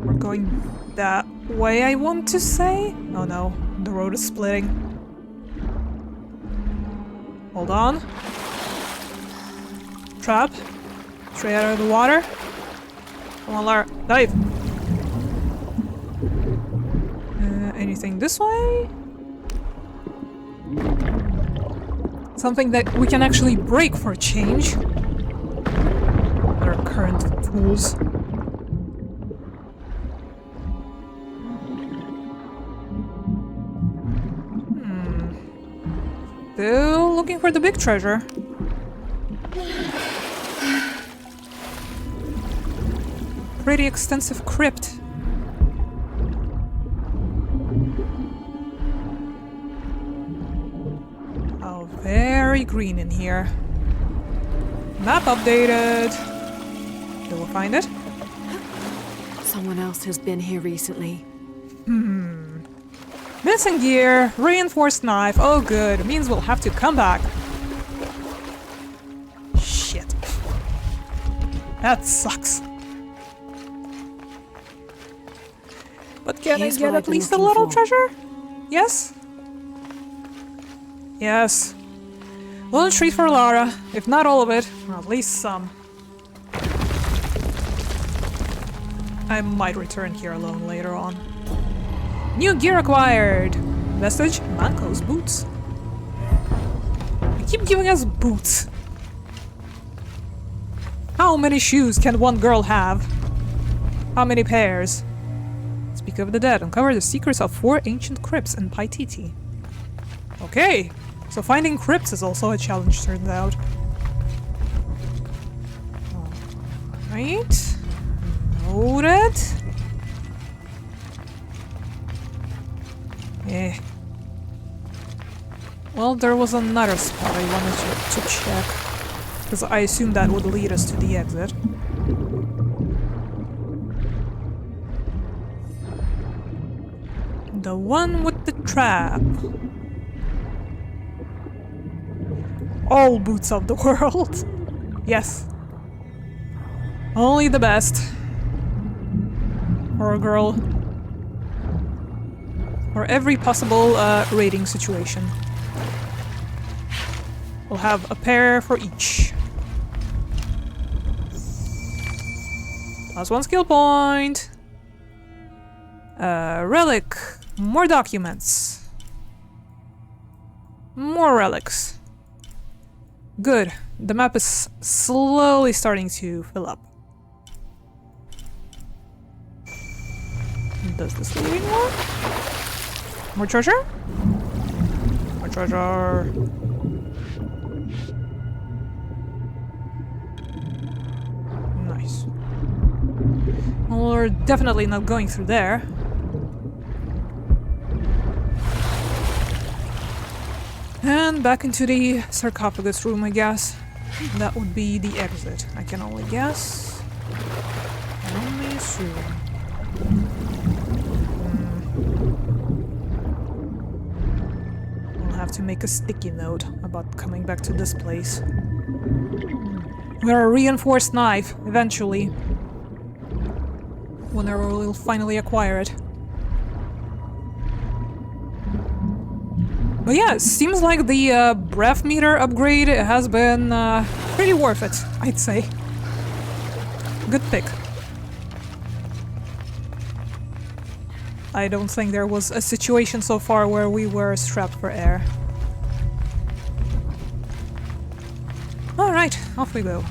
We're going that way, I want to say. Oh no, the road is splitting. Hold on. Trap. Straight out of the water. Come on, Lara. Dive! Anything this way? Something that we can actually break for a change. Our current tools. Still looking for the big treasure. Pretty extensive crypt. Oh, very green in here. Map updated. Did we find it? Someone else has been here recently. Missing gear, reinforced knife. Oh good, it means we'll have to come back. Shit. That sucks. But can I get at least a little treasure? Yes? Yes. Little treat for Lara. If not all of it, or at least some. I might return here alone later on. New gear acquired! Message, Manco's boots. They keep giving us boots. How many shoes can one girl have? How many pairs? Speak of the dead. Uncover the secrets of 4 ancient crypts in Paititi. Okay, so finding crypts is also a challenge, turns out. Alright. Noted. Eh. Well, there was another spot I wanted to check. Because I assume that would lead us to the exit. The one with the trap. All boots of the world. Yes. Only the best. For a girl. for every possible raiding situation. We'll have a pair for each. Plus 1 skill point. Relic. More documents. More relics. Good. The map is slowly starting to fill up. Does this lead anymore? More treasure? More treasure. Nice. Well, we're definitely not going through there. And back into the sarcophagus room, I guess. That would be the exit. I can only guess. I can only assume. We'll have to make a sticky note about coming back to this place. We're a reinforced knife, eventually. Whenever we'll finally acquire it. But yeah, it seems like the breath meter upgrade has been pretty worth it, I'd say. Good pick. I don't think there was a situation so far where we were strapped for air. Alright, off we go.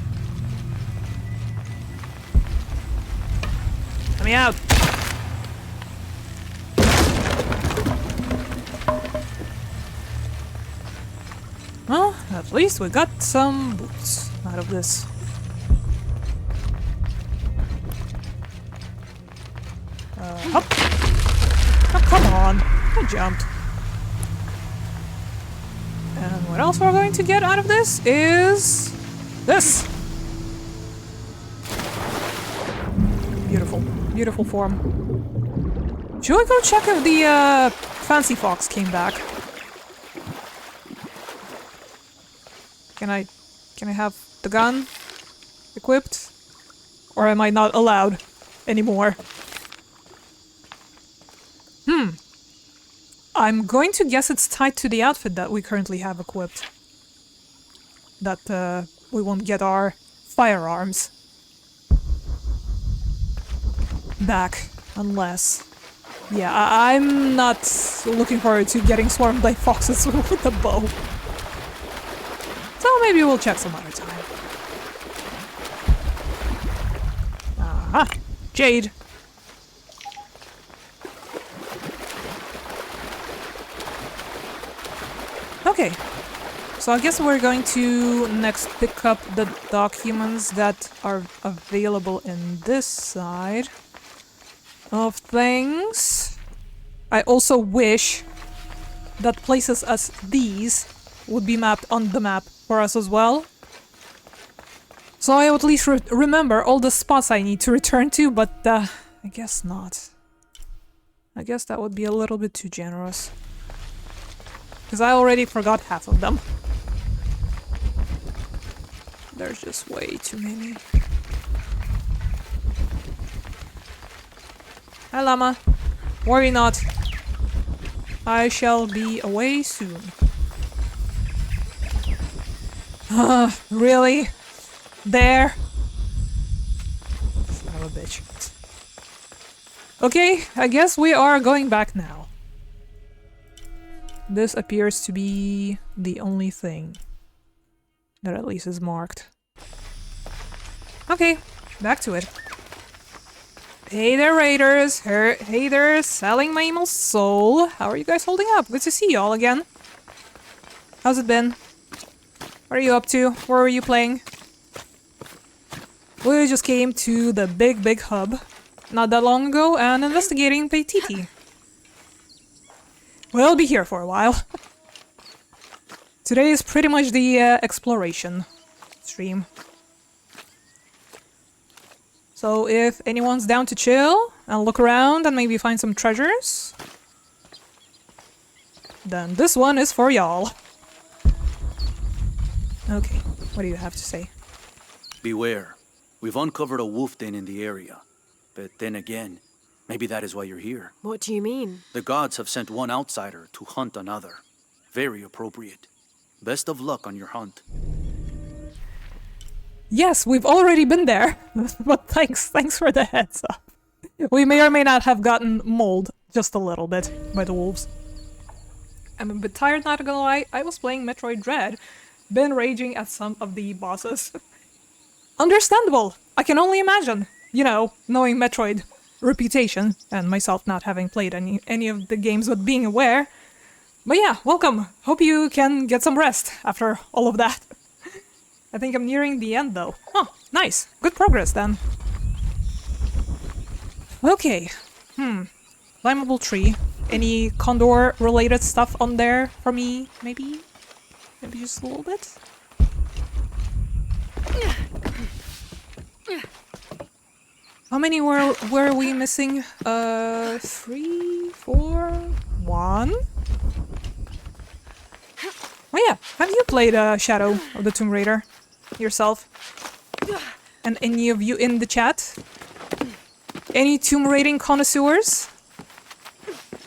Let me out! Well, at least we got some boots out of this. Hop! Oh, come on! I jumped. And what else we're going to get out of this is... this! Beautiful. Beautiful form. Should we go check if the fancy fox came back? Can I have the gun equipped? Or am I not allowed anymore? I'm going to guess it's tied to the outfit that we currently have equipped. That we won't get our firearms back unless... Yeah, I'm not looking forward to getting swarmed by foxes with a bow. So maybe we'll check some other time. Aha! Jade! Okay. So I guess we're going to next pick up the documents that are available in this side of things. I also wish that places as these would be mapped on the map for us as well. So I at least remember all the spots I need to return to, but I guess not. I guess that would be a little bit too generous. Because I already forgot half of them. There's just way too many. Hi, Llama. Worry not. I shall be away soon. Really? There? Son of a bitch. Okay, I guess we are going back now. This appears to be the only thing that at least is marked. Okay, back to it. Hey there, raiders! Hey there, selling my emo soul! How are you guys holding up? Good to see y'all again. How's it been? What are you up to? Where are you playing? We just came to the big hub not that long ago and investigating Paititi. We'll be here for a while. Today is pretty much the exploration stream. So if anyone's down to chill and look around and maybe find some treasures, then this one is for y'all. Okay, what do you have to say? Beware. We've uncovered a wolf den in the area. But then again, Maybe that is why you're here. What do you mean? The gods have sent one outsider to hunt another. Very appropriate. Best of luck on your hunt. Yes, we've already been there, but thanks for the heads up. We may or may not have gotten mauled just a little bit by the wolves. I'm a bit tired, not gonna lie. I was playing Metroid Dread, been raging at some of the bosses. Understandable! I can only imagine, you know, knowing Metroid reputation, and myself not having played any of the games but being aware. But yeah, welcome! Hope you can get some rest after all of that. I think I'm nearing the end though. Oh, nice. Good progress then. Okay. Climbable tree. Any condor related stuff on there for me, maybe? Maybe just a little bit? How many were we missing? 3, 4, 1? Oh yeah, have you played Shadow of the Tomb Raider yourself? And any of you in the chat? Any Tomb Raiding connoisseurs?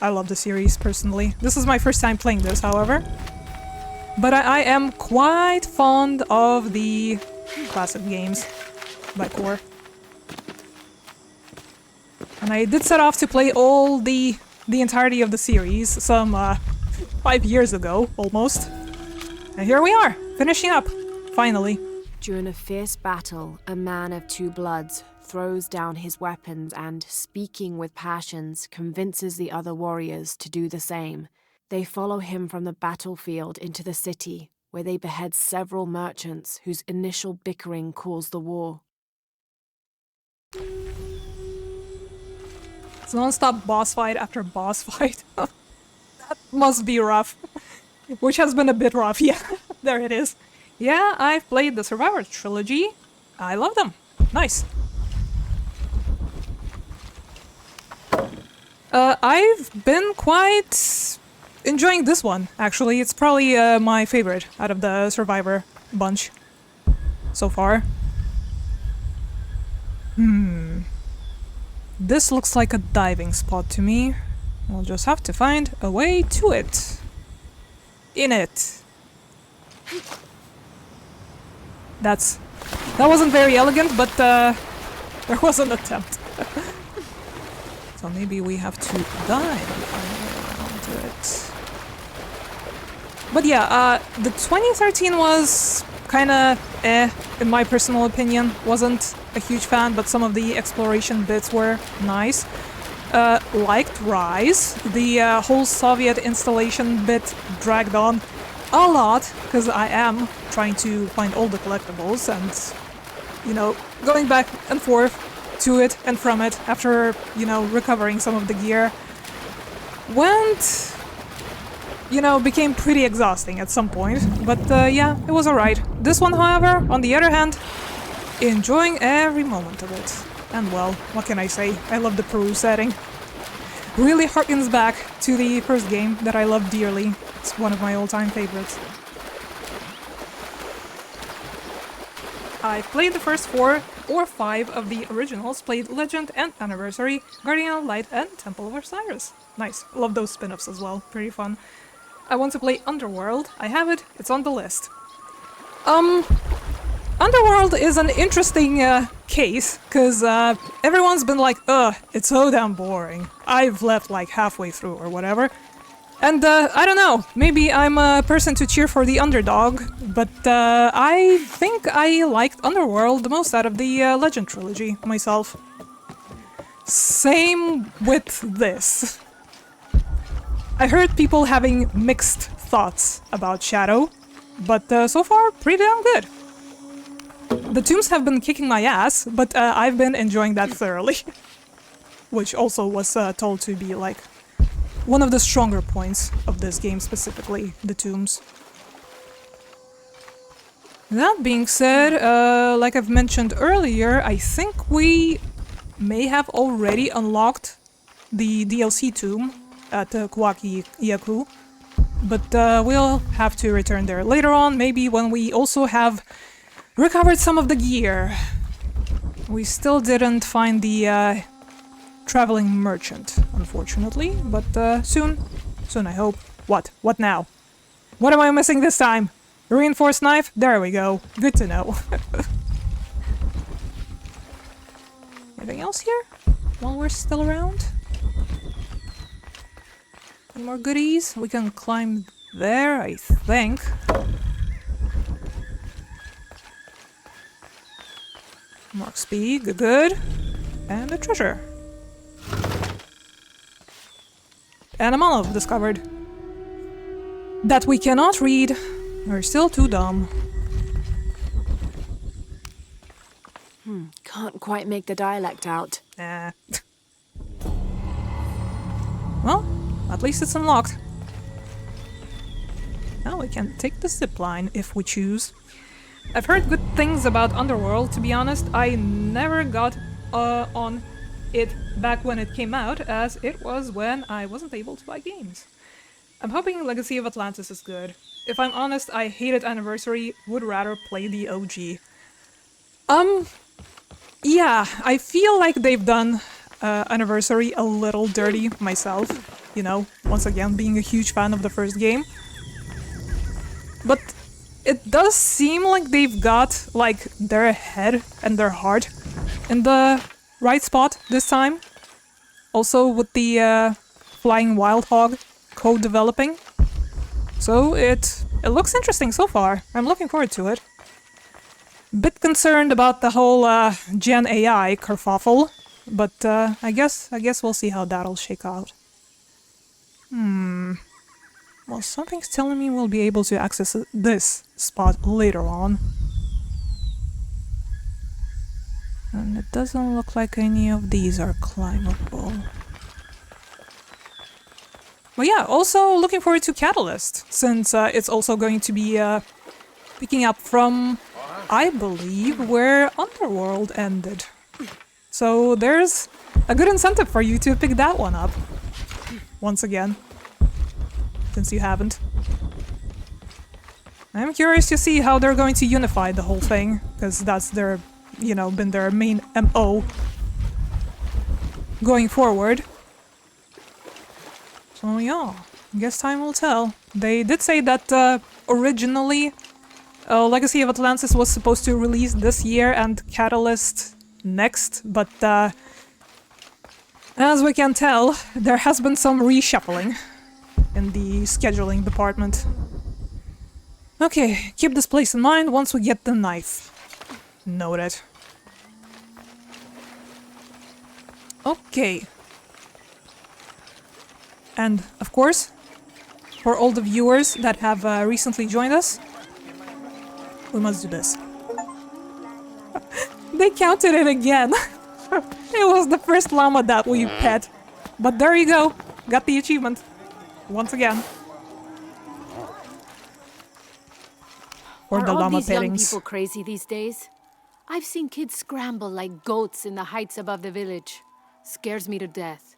I love the series, personally. This is my first time playing this, however. But I am quite fond of the classic games by Core. And I did set off to play all the entirety of the series some 5 years ago, almost. And here we are, finishing up, finally. During a fierce battle, a man of two bloods throws down his weapons and, speaking with passions, convinces the other warriors to do the same. They follow him from the battlefield into the city, where they behead several merchants whose initial bickering caused the war. It's non-stop boss fight after boss fight. That must be rough. Which has been a bit rough, yeah. There it is. Yeah, I've played the Survivor trilogy. I love them. Nice. I've been quite enjoying this one, actually. It's probably my favorite out of the Survivor bunch so far. This looks like a diving spot to me. We'll just have to find a way to it. In it. That wasn't very elegant, but there was an attempt. So maybe we have to dive and find a way around to it. But yeah, the 2013 was kinda in my personal opinion. Wasn't a huge fan, but some of the exploration bits were nice. Liked Rise. The whole Soviet installation bit dragged on a lot, because I am trying to find all the collectibles and, you know, going back and forth to it and from it after, you know, recovering some of the gear. Became pretty exhausting at some point, but yeah, it was alright. This one, however, on the other hand, enjoying every moment of it. And well, what can I say? I love the Peru setting. Really harkens back to the first game that I love dearly. It's one of my all-time favorites. I've played the first 4 or 5 of the originals, played Legend and Anniversary, Guardian of Light, and Temple of Osiris. Nice. Love those spin-offs as well. Pretty fun. I want to play Underworld. I have it. It's on the list. Underworld is an interesting case, because everyone's been like, it's so damn boring. I've left like halfway through or whatever. And I don't know, maybe I'm a person to cheer for the underdog, but I think I liked Underworld the most out of the Legend trilogy myself. Same with this. I heard people having mixed thoughts about Shadow, but so far, pretty damn good. The tombs have been kicking my ass, but I've been enjoying that thoroughly. Which also was told to be like one of the stronger points of this game specifically, the tombs. That being said, like I've mentioned earlier, I think we may have already unlocked the DLC tomb at Kawaki Yaku, but we'll have to return there later on, maybe when we also have recovered some of the gear. We still didn't find the traveling merchant, unfortunately, but soon I hope. What now? What am I missing this time? A reinforced knife? There we go. Good to know. Anything else here while we're still around? Any more goodies? We can climb there, I think. More XP, good. And a treasure. And a Molotov discovered. That we cannot read. We're still too dumb. Can't quite make the dialect out. Nah. Well, at least it's unlocked. Now we can take the zipline if we choose. I've heard good things about Underworld, to be honest. I never got on it back when it came out, as it was when I wasn't able to buy games. I'm hoping Legacy of Atlantis is good. If I'm honest, I hated Anniversary, would rather play the OG. Yeah, I feel like they've done Anniversary a little dirty myself. You know, once again, being a huge fan of the first game. But it does seem like they've got, like, their head and their heart in the right spot this time. Also with the Flying Wild Hog co-developing. So it looks interesting so far. I'm looking forward to it. Bit concerned about the whole Gen AI kerfuffle, but I guess we'll see how that'll shake out. Well, something's telling me we'll be able to access this spot later on. And it doesn't look like any of these are climbable. But yeah, also looking forward to Catalyst, since it's also going to be picking up from, I believe, where Underworld ended. So there's a good incentive for you to pick that one up. Once again. Since you haven't. I'm curious to see how they're going to unify the whole thing, because that's their, you know, been their main MO going forward. So yeah, I guess time will tell. They did say that originally Legacy of Atlantis was supposed to release this year and Catalyst next, but as we can tell, there has been some reshuffling in the scheduling department. Okay, keep this place in mind once we get the knife. Noted. Okay. And, of course, for all the viewers that have recently joined us, we must do this. They counted it again. It was the first llama that we pet. But there you go. Got the achievement. Once again. For the Are all llama these young pettings. people crazy these days? I've seen kids scramble like goats in the heights above the village. Scares me to death.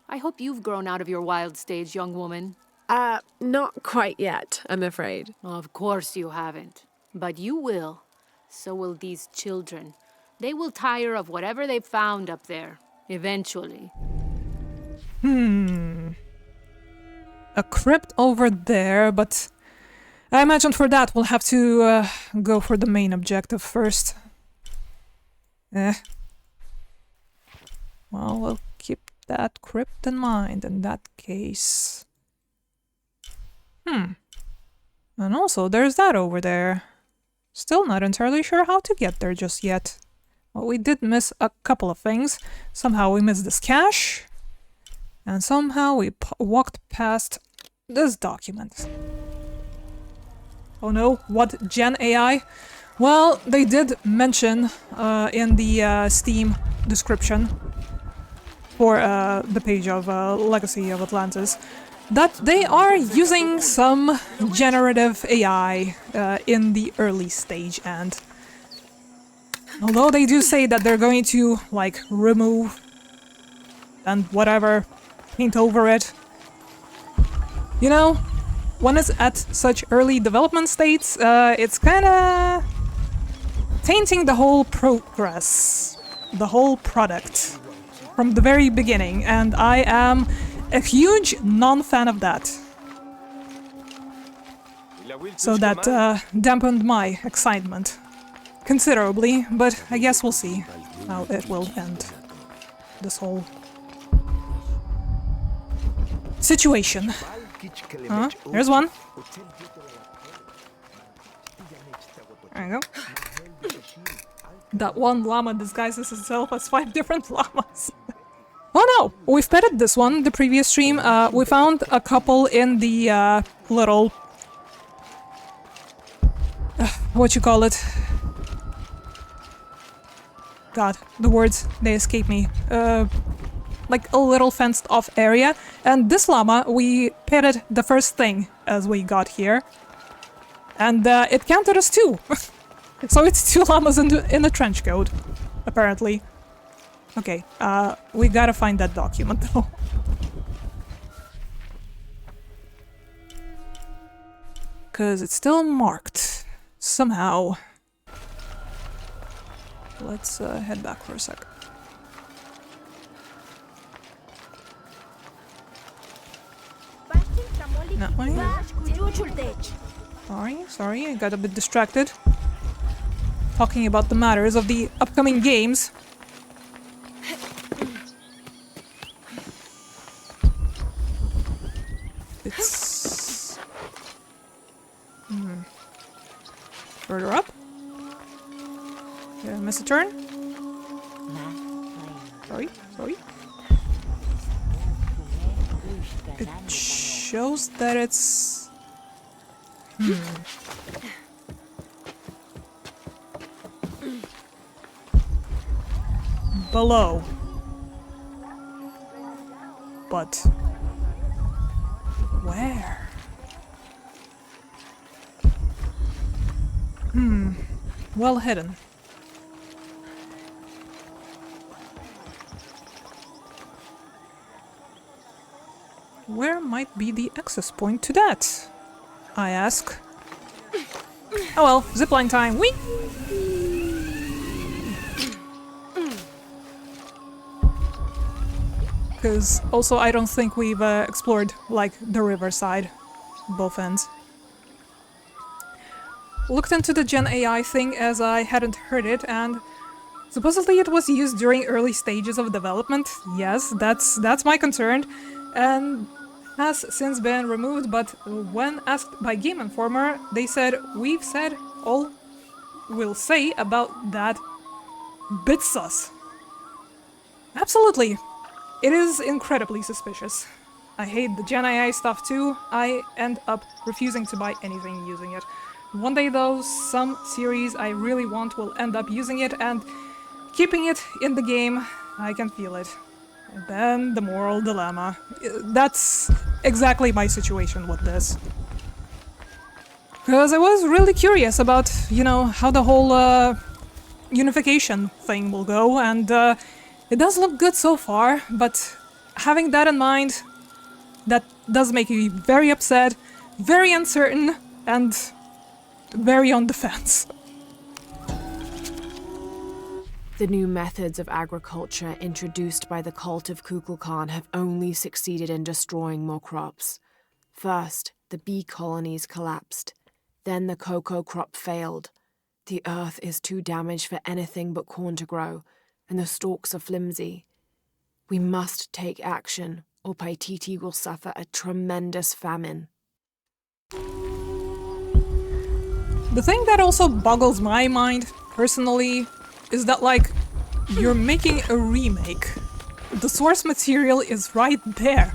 I hope you've grown out of your wild stage, young woman. Not quite yet, I'm afraid. Of course you haven't. But you will. So will these children. They will tire of whatever they've found up there. Eventually. A crypt over there, but I imagine for that we'll have to go for the main objective first. Well, we'll keep that crypt in mind in that case. And also, there's that over there. Still not entirely sure how to get there just yet. Well, we did miss a couple of things. Somehow we missed this cache. And somehow we walked past this document. Oh no, what Gen AI? Well, they did mention in the Steam description for the page of Legacy of Atlantis that they are using some generative AI in the early stage, and although they do say that they're going to, like, remove and whatever, paint over it, you know, when it's at such early development states, it's kinda tainting the whole progress, the whole product. from the very beginning, and I am a huge non-fan of that. So that dampened my excitement considerably, but I guess we'll see how it will end. This whole situation. There's one. There you go. That one llama disguises itself as 5 different llamas. Oh no! We've petted this one the previous stream. We found a couple in the little... what you call it? God, the words, they escape me. Like a little fenced off area. And this llama, we petted the first thing as we got here. And it counted as 2. So it's 2 llamas in a trench coat, apparently. Okay, we gotta find that document though. Cause it's still marked. Somehow. Let's head back for a sec. That way. Sorry, I got a bit distracted. Talking about the matters of the upcoming games. It's... further up. Did I miss a turn? Sorry. It shows that it's... below. But... where? Well hidden. Where might be the access point to that? I ask. Oh well, zipline time. Whee! Because also I don't think we've explored like the riverside, both ends. Looked into the Gen AI thing as I hadn't heard it, and supposedly it was used during early stages of development. Yes, that's my concern, and has since been removed, but when asked by Game Informer, they said, "We've said all we'll say about that bit sus." Absolutely. It is incredibly suspicious. I hate the Gen AI stuff too. I end up refusing to buy anything using it. One day though, some series I really want will end up using it, and keeping it in the game, I can feel it. And then the moral dilemma. That's exactly my situation with this. Because I was really curious about, you know, how the whole unification thing will go, and it does look good so far, but having that in mind, that does make me very upset, very uncertain, and very on the fence. The new methods of agriculture introduced by the cult of Kukulkan have only succeeded in destroying more crops. First, the bee colonies collapsed. Then the cocoa crop failed. The earth is too damaged for anything but corn to grow, and the stalks are flimsy. We must take action, or Paititi will suffer a tremendous famine. The thing that also boggles my mind, personally, is that, like, you're making a remake. The source material is right there.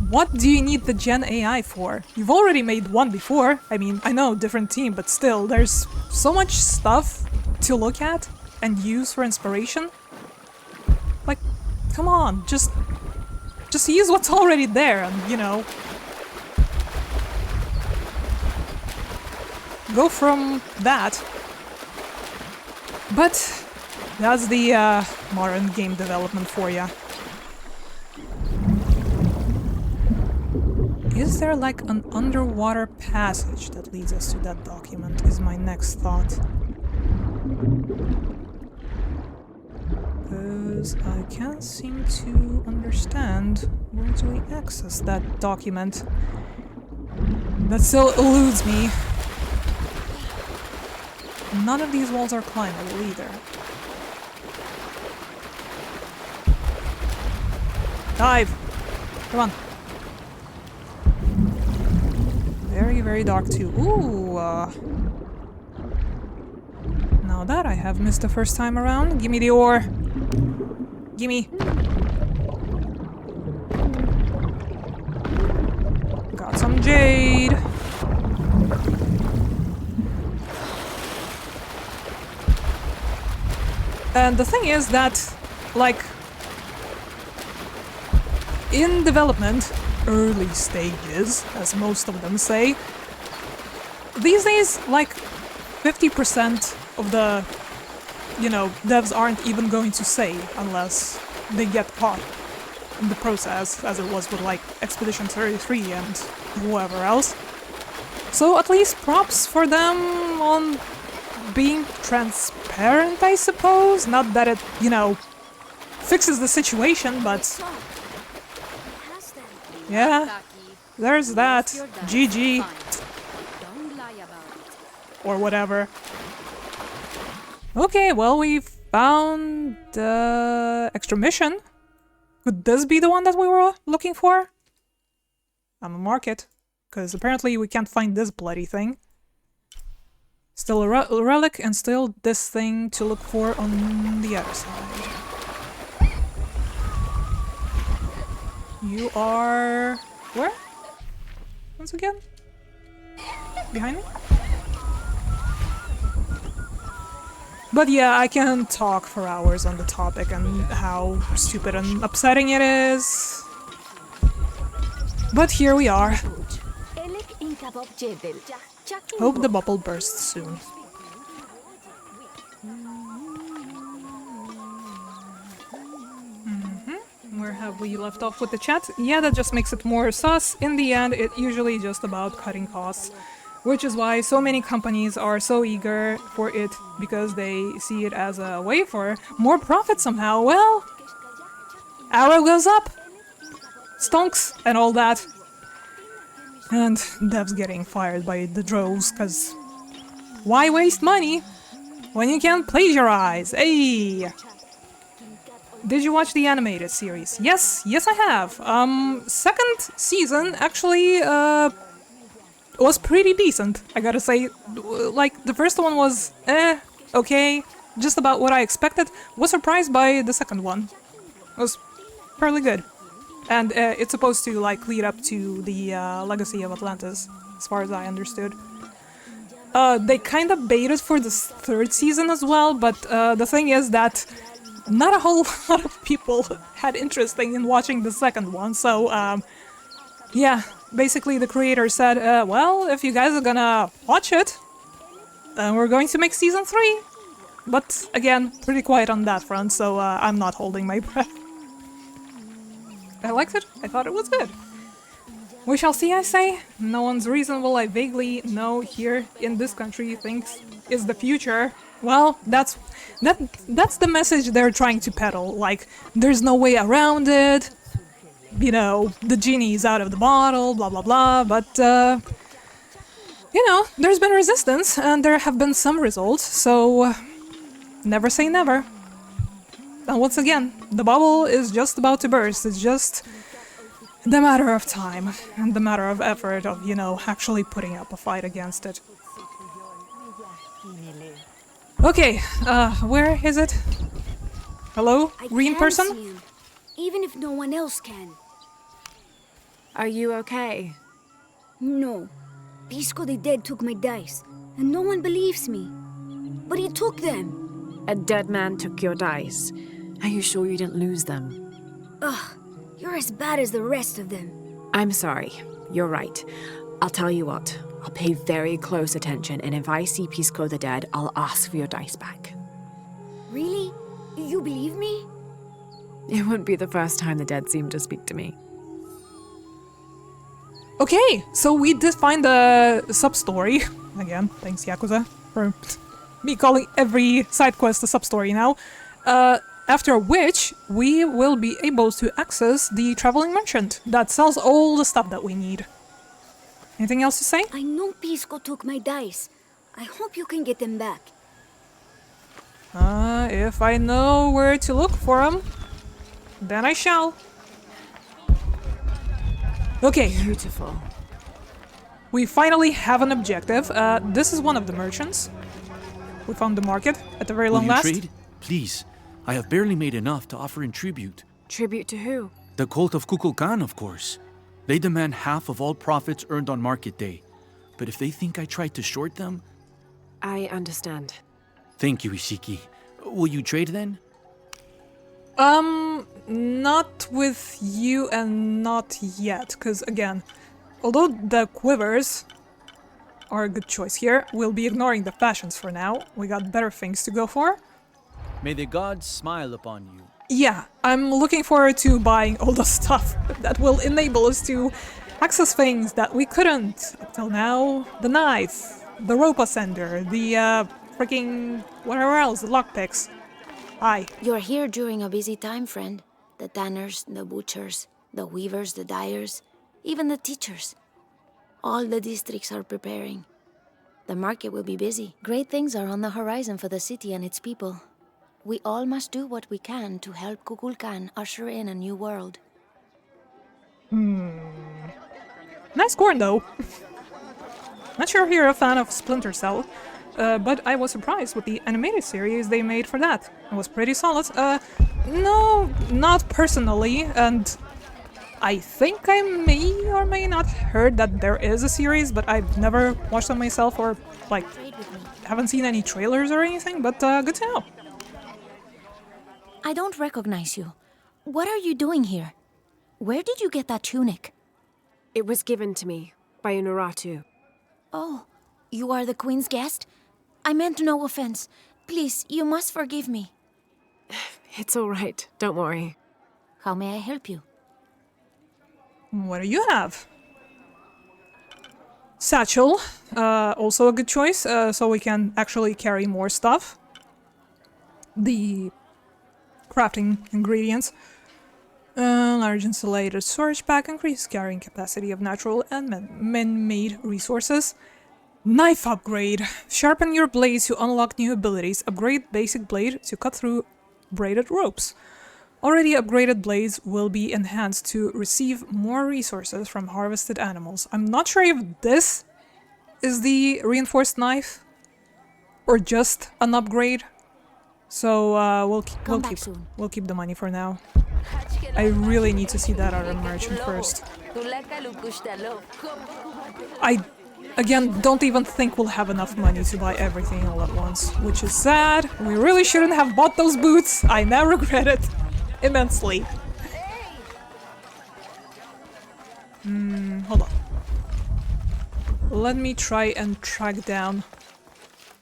What do you need the Gen AI for? You've already made one before. I mean, I know, different team, but still, there's so much stuff to look at and use for inspiration. Like, come on, just use what's already there and, you know, go from that. But that's the modern game development for ya. Is there like an underwater passage that leads us to that document, is my next thought. because I can't seem to understand where do we access that document. That still eludes me. None of these walls are climbable either. Dive! Come on. Very, very dark too. Ooh! Now that I have missed the first time around, gimme the ore! Gimme! Got some jade! And the thing is that, like, in development, early stages, as most of them say, these days, like, 50% of the, you know, devs aren't even going to say unless they get caught in the process, as it was with, like, Expedition 33 and whoever else. So at least props for them on being transparent, I suppose. Not that it, you know, fixes the situation, but yeah, there's that. GG. Or whatever. Okay, well, we found the extra mission. Could this be the one that we were looking for? I'm gonna mark it, because apparently we can't find this bloody thing. Still a relic, and still this thing to look for on the other side. You are... where? Once again? Behind me? But yeah, I can talk for hours on the topic and how stupid and upsetting it is. But here we are. Hope the bubble bursts soon. Where have we left off with the chat? Yeah, that just makes it more sus. In the end, it's usually just about cutting costs. Which is why so many companies are so eager for it, because they see it as a way for more profit somehow. Well, arrow goes up, stonks, and all that. And devs getting fired by the droves, because why waste money when you can plagiarize? Hey! Did you watch the animated series? Yes, yes I have. Second season actually, was pretty decent, I gotta say. Like, the first one was, okay, just about what I expected. Was surprised by the second one. It was fairly good. And it's supposed to, like, lead up to the Legacy of Atlantis, as far as I understood. They kind of baited for the third season as well, but the thing is that not a whole lot of people had interest in watching the second one, so, yeah. Basically, the creator said, well, if you guys are gonna watch it, then we're going to make season 3. But, again, pretty quiet on that front, so I'm not holding my breath. I liked it. I thought it was good. We shall see, I say. No one's reasonable, I vaguely know here in this country thinks is the future. Well, that's the message they're trying to peddle. Like, there's no way around it. You know, the genie's out of the bottle, blah blah blah, but, you know, there's been resistance, and there have been some results, so never say never. And once again, the bubble is just about to burst, it's just the matter of time, and the matter of effort of, you know, actually putting up a fight against it. Okay, where is it? Hello, green person? See him, even if no one else can. Are you okay? No. Pisco the Dead took my dice, and no one believes me. But he took them. A dead man took your dice. Are you sure you didn't lose them? Ugh, you're as bad as the rest of them. I'm sorry. You're right. I'll tell you what. I'll pay very close attention, and if I see Pisco the Dead, I'll ask for your dice back. Really? You believe me? It wouldn't be the first time the dead seemed to speak to me. Okay, so we did find the sub-story. Again, thanks Yakuza for me calling every side quest a sub-story now. After which, we will be able to access the traveling merchant that sells all the stuff that we need. Anything else to say? I know Pisco took my dice. I hope you can get them back. If I know where to look for them, then I shall. Okay. Beautiful. We finally have an objective. This is one of the merchants. We found the market at the very long last. Will you trade? Please. I have barely made enough to offer in tribute. Tribute to who? The cult of Kukulkan, of course. They demand half of all profits earned on market day. But if they think I tried to short them... I understand. Thank you, Ishiki. Will you trade then? Not with you and not yet. Because again, although the quivers are a good choice here, we'll be ignoring the fashions for now. We got better things to go for. May the gods smile upon you. Yeah, I'm looking forward to buying all the stuff that will enable us to access things that we couldn't up till now. The knife, the rope ascender, the freaking whatever else, the lockpicks. Hi. You're here during a busy time, friend. The tanners, the butchers, the weavers, the dyers, even the teachers. All the districts are preparing. The market will be busy. Great things are on the horizon for the city and its people. We all must do what we can to help Kukulkan usher in a new world. Nice corn, though. Not sure if you're a fan of Splinter Cell, but I was surprised with the animated series they made for that. It was pretty solid. No, not personally, and I think I may or may not heard that there is a series, but I've never watched them myself or, like, haven't seen any trailers or anything, but good to know. I don't recognize you. What are you doing here? Where did you get that tunic? It was given to me by Unuratu. Oh, you are the Queen's guest? I meant no offense. Please, you must forgive me. It's all right. Don't worry. How may I help you? What do you have? Satchel, also a good choice, so we can actually carry more stuff. The crafting ingredients. Large insulated storage pack increases carrying capacity of natural and man-made resources. Knife upgrade. Sharpen your blades to unlock new abilities. Upgrade basic blade to cut through braided ropes. Already upgraded blades will be enhanced to receive more resources from harvested animals. I'm not sure if this is the reinforced knife or just an upgrade. So we'll keep the money for now. I really need to see that other merchant first. I, again, don't even think we'll have enough money to buy everything all at once, which is sad. We really shouldn't have bought those boots. I now regret it immensely. Hold on. Let me try and track down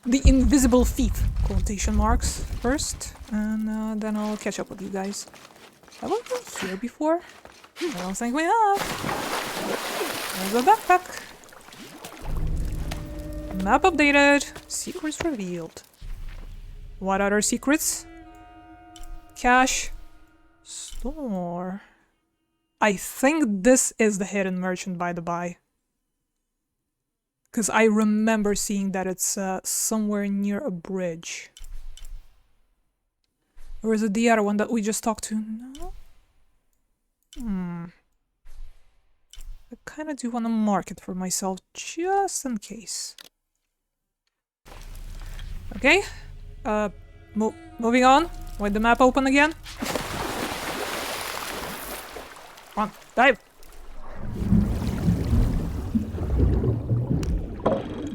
the invisible thief, quotation marks, first, and then I'll catch up with you guys. Have we been here before? I don't think we have. There's a backpack. Map updated. Secrets revealed. What other secrets? Cache. Store. I think this is the hidden merchant, by the by. Because I remember seeing that it's somewhere near a bridge. Or is it the other one that we just talked to? No? I kind of do want to mark it for myself, just in case. Okay. Moving on. With the map open again. Come on, dive!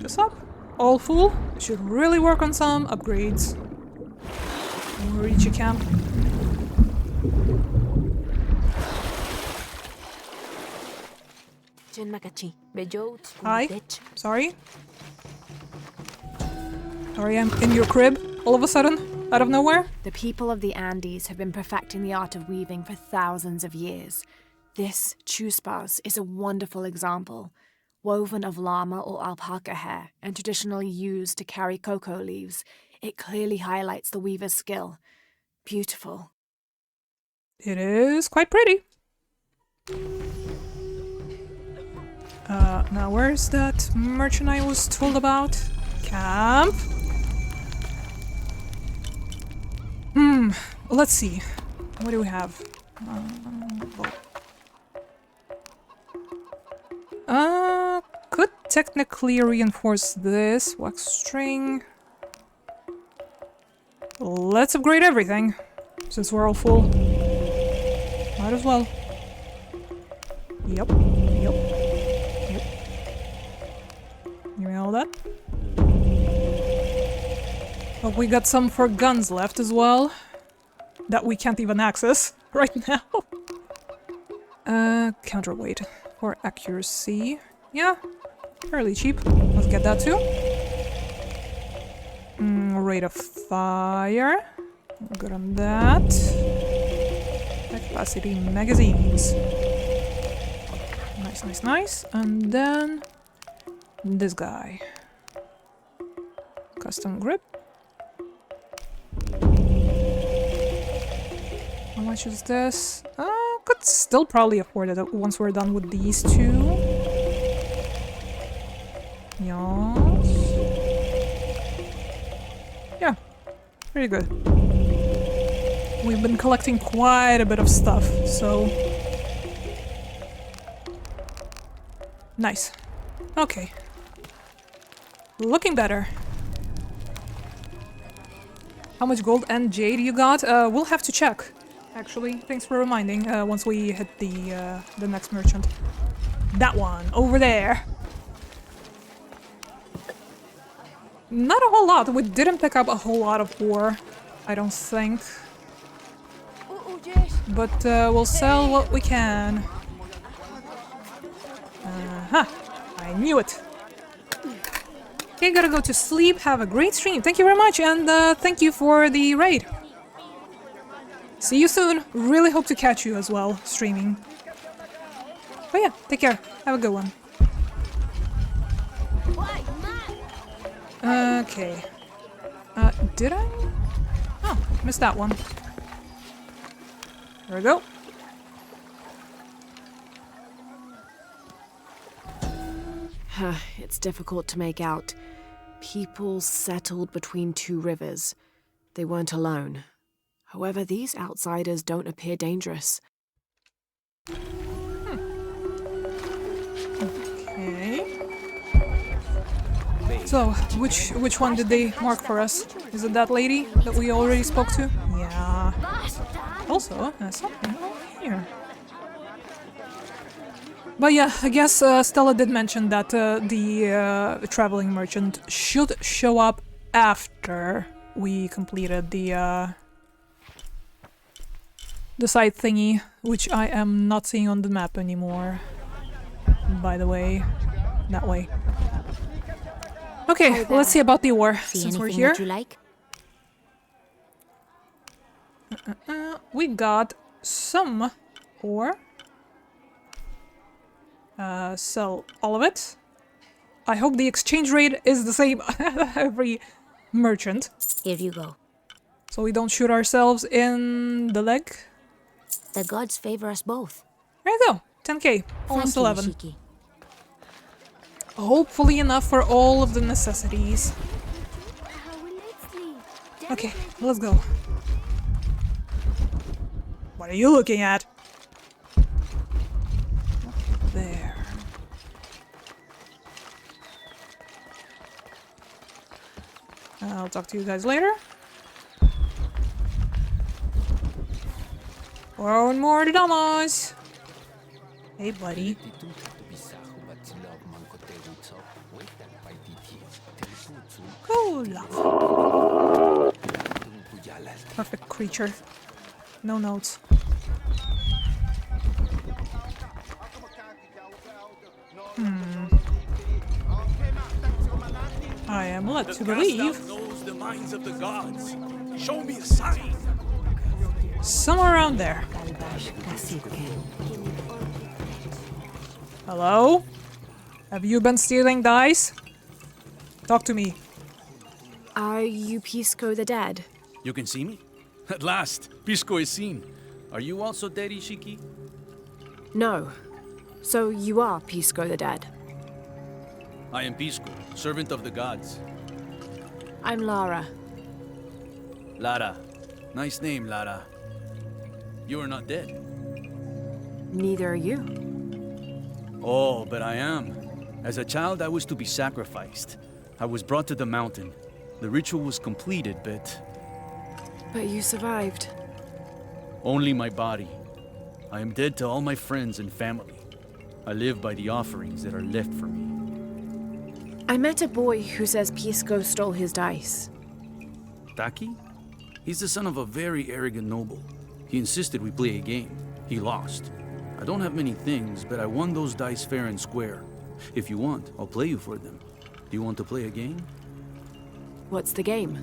This up. All full. Should really work on some upgrades. When we reach a camp. Hi. Sorry. Sorry, I'm in your crib all of a sudden, out of nowhere. The people of the Andes have been perfecting the art of weaving for thousands of years. This chuspas is a wonderful example. Woven of llama or alpaca hair and traditionally used to carry cocoa leaves, it clearly highlights the weaver's skill. beautiful. It is quite pretty. Now where's that merchant I was told about? Camp? Let's see. What do we have? Could technically reinforce this wax string. Let's upgrade everything, since we're all full. Might as well. Yep. Give me all that. Oh, we got some for guns left as well. That we can't even access right now. Counterweight for accuracy. Yeah, fairly cheap. Let's get that too. Rate of fire. We're good on that. Capacity magazines. Nice. And then this guy. Custom grip. How much is this? Could still probably afford it once we're done with these two. Yes. Yeah, pretty good. We've been collecting quite a bit of stuff, so... Nice. Okay. Looking better. How much gold and jade you got? We'll have to check. Actually, thanks for reminding, once we hit the next merchant. That one, over there. Not a whole lot. We didn't pick up a whole lot of ore, I don't think. But we'll sell what we can. I knew it. Okay, gotta go to sleep. Have a great stream. Thank you very much, and thank you for the raid. See you soon. Really hope to catch you as well, streaming. But yeah, take care. Have a good one. Okay. Did I? Oh, missed that one. There we go. It's difficult to make out. People settled between two rivers. They weren't alone. However, these outsiders don't appear dangerous. Okay. So, which one did they mark for us? Is it that lady that we already spoke to? Yeah. Also, something over here. But yeah, I guess Stella did mention that the traveling merchant should show up after we completed the side thingy, which I am not seeing on the map anymore. By the way, that way. Okay, let's see about the ore since we're here. That you like? We got some ore. Sell all of it. I hope the exchange rate is the same every merchant. Here you go. So we don't shoot ourselves in the leg. The gods favor us both. There you go. 10k. Almost 11. Shiki. Hopefully enough for all of the necessities. Okay, let's go. What are you looking at? There. I'll talk to you guys later. One more Llamas. Hey, buddy. Cool. Perfect creature. No notes. I am led to believe knows the minds of the gods. Show me a sign. Somewhere around there. Hello? Have you been stealing dice? Talk to me. Are you Pisco the Dead? You can see me? At last, Pisco is seen. Are you also dead, Ishiki? No. So you are Pisco the Dead. I am Pisco, servant of the gods. I'm Lara. Lara. Nice name, Lara. You are not dead. Neither are you. Oh, but I am. As a child, I was to be sacrificed. I was brought to the mountain. The ritual was completed, but But you survived. only my body. I am dead to all my friends and family. I live by the offerings that are left for me. I met a boy who says Pisco stole his dice. Taki? He's the son of a very arrogant noble. He insisted we play a game. He lost. I don't have many things, but I won those dice fair and square. If you want, I'll play you for them. Do you want to play a game? What's the game?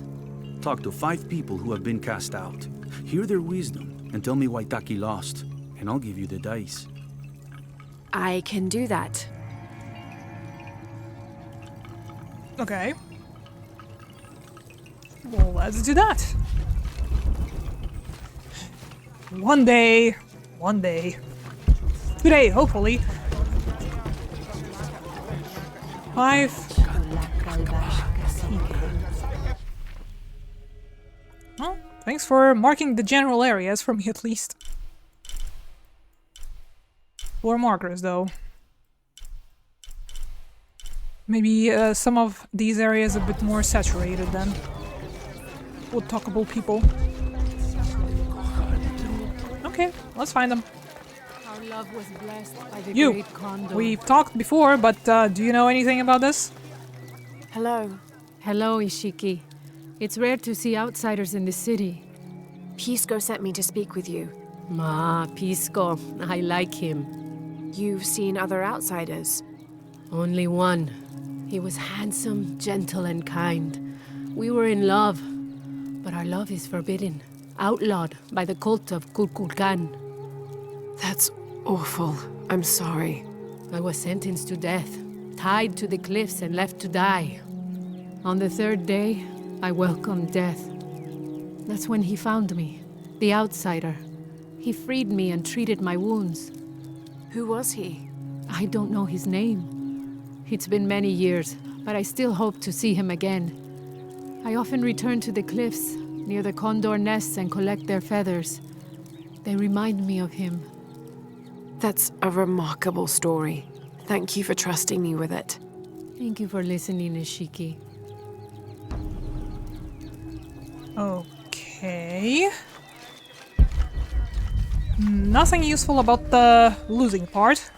Talk to 5 people who have been cast out. Hear their wisdom and tell me why Taki lost, and I'll give you the dice. I can do that. Okay. Well, let's do that. One day. Today, hopefully. 5. Well, thanks for marking the general areas for me at least. 4 markers though. Maybe some of these areas a bit more saturated then. With talkable people. Okay, let's find them. Our love was blessed by the You! great condor. We've talked before, but do you know anything about this? Hello. Hello, Ishiki. It's rare to see outsiders in the city. Pisco sent me to speak with you. Pisco. I like him. You've seen other outsiders? Only one. He was handsome, gentle, and kind. We were in love, but our love is forbidden, outlawed by the cult of Kukulkan. That's awful. I'm sorry. I was sentenced to death, tied to the cliffs and left to die. On the 3rd day, I welcomed death. That's when he found me, the outsider. He freed me and treated my wounds. Who was he? I don't know his name. It's been many years, but I still hope to see him again. I often return to the cliffs, near the condor nests, and collect their feathers. They remind me of him. That's a remarkable story. Thank you for trusting me with it. Thank you for listening, Ishiki. Okay. Nothing useful about the losing part.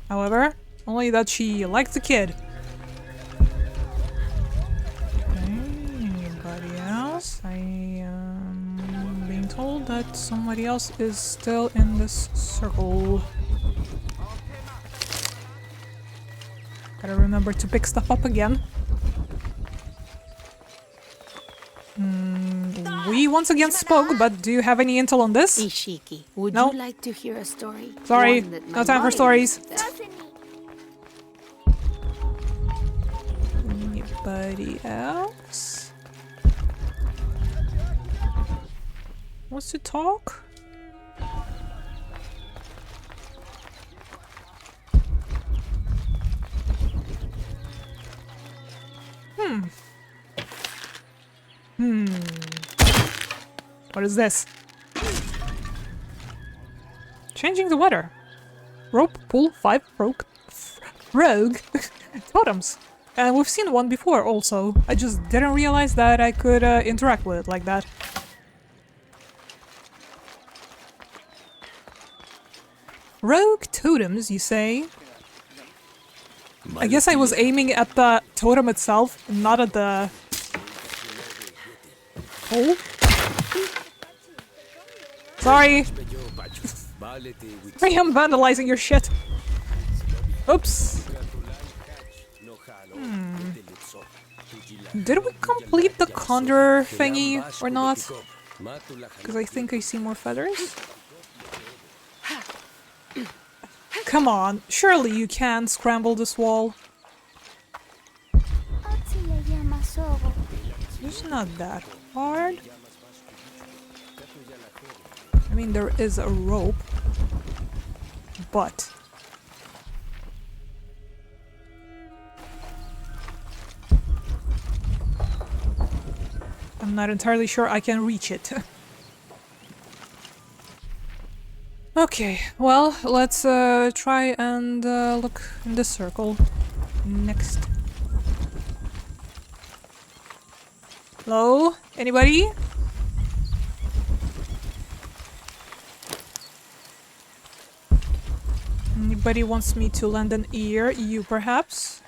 However, only that she liked the kid. Okay, anybody else? I am being told that somebody else is still in this circle. Gotta remember to pick stuff up again. We once again spoke, but do you have any intel on this? Ishiki, would No. you like to hear a story? Sorry, One that no my time for mother stories. used to tell. Anybody else wants to talk? What is this? Changing the weather. Rope pull 5 rogue totems. And we've seen one before also. I just didn't realize that I could interact with it like that. Rogue totems, you say? I guess I was aiming at the totem itself, not at the hole. Sorry. I am vandalizing your shit. Oops. Did we complete the condor thingy or not? Because I think I see more feathers. Come on, surely you can scramble this wall. It's not that hard. mean, there is a rope, but... I'm not entirely sure I can reach it. Okay, well, let's try and look in the circle next. Hello? Anybody? Anybody wants me to lend an ear? You, perhaps?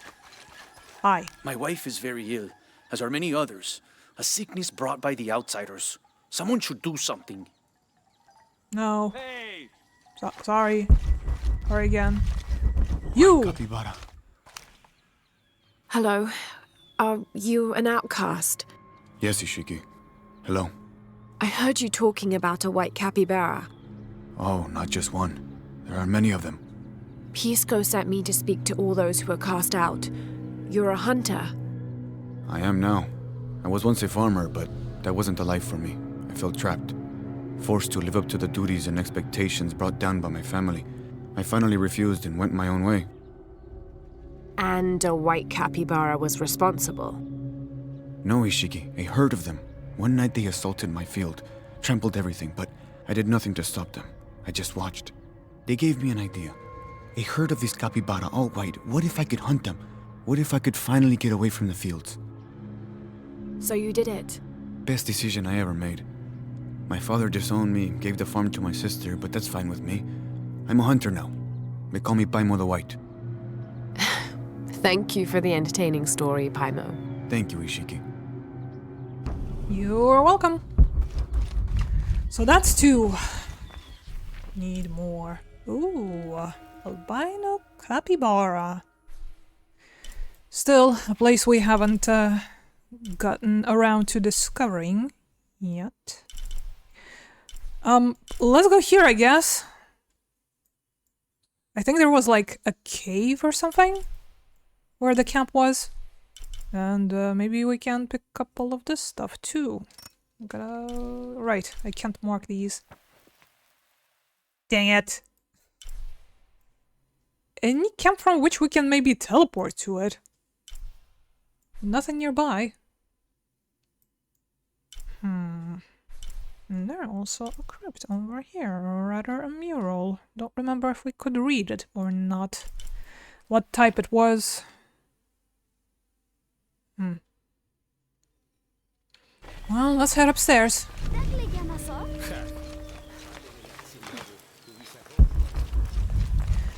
Hi. My wife is very ill, as are many others. A sickness brought by the outsiders. Someone should do something. No. Hey! Sorry. Sorry again. You! Capybara. Hello. Are you an outcast? Yes, Ishiki. Hello. I heard you talking about a white capybara. Oh, not just one. There are many of them. Pisco sent me to speak to all those who are cast out. You're a hunter. I am now. I was once a farmer, but that wasn't the life for me. I felt trapped. Forced to live up to the duties and expectations brought down by my family. I finally refused and went my own way. And a white capybara was responsible? No, Ishiki. A herd of them. One night they assaulted my field, trampled everything, but I did nothing to stop them. I just watched. They gave me an idea. A herd of these capybara, all white. What if I could hunt them? What if I could finally get away from the fields? So you did it? Best decision I ever made. My father disowned me, gave the farm to my sister, but that's fine with me. I'm a hunter now. They call me Paimo the White. Thank you for the entertaining story, Paimo. Thank you, Ishiki. You're welcome. So that's 2. Need more. Ooh, albino capybara. Still, a place we haven't gotten around to discovering yet. Let's go here, I guess. I think there was like a cave or something where the camp was. And maybe we can pick up all of this stuff too. Right, I can't mark these. Dang it. Any camp from which we can maybe teleport to it? Nothing nearby. And there's also a crypt over here, or rather a mural. Don't remember if we could read it or not. What type it was. Well, let's head upstairs.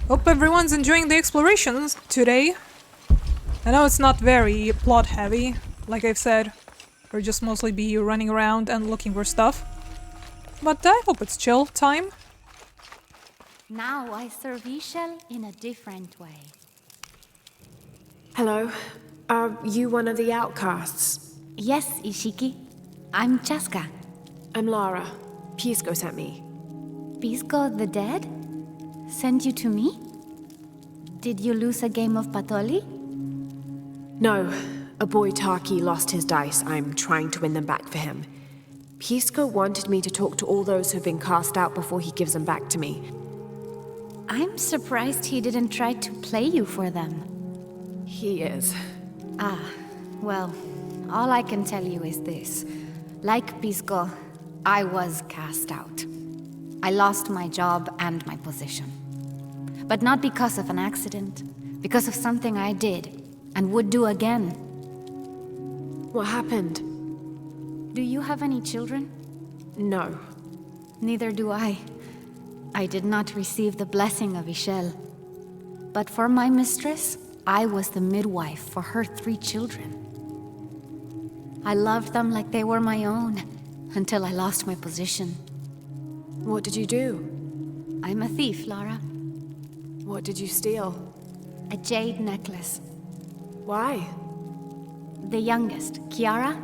Hope everyone's enjoying the explorations today. I know it's not very plot heavy, like I've said. We'll just mostly be running around and looking for stuff. But I hope it's chill time. Now I serve Ishel in a different way. Hello. Are you one of the outcasts? Yes, Ishiki. I'm Chaska. I'm Lara. Pisco sent me. Pisco the dead? Sent you to me? Did you lose a game of Patoli? No. A boy Taki lost his dice. I'm trying to win them back for him. Pisco wanted me to talk to all those who've been cast out before he gives them back to me. I'm surprised he didn't try to play you for them. He is. Ah, well, all I can tell you is this. Like Pisco, I was cast out. I lost my job and my position. But not because of an accident, because of something I did and would do again. What happened? Do you have any children? No. Neither do I. I did not receive the blessing of Ishel. But for my mistress, I was the midwife for her 3 children. I loved them like they were my own, until I lost my position. What did you do? I'm a thief, Lara. What did you steal? A jade necklace. Why? The youngest, Kiara,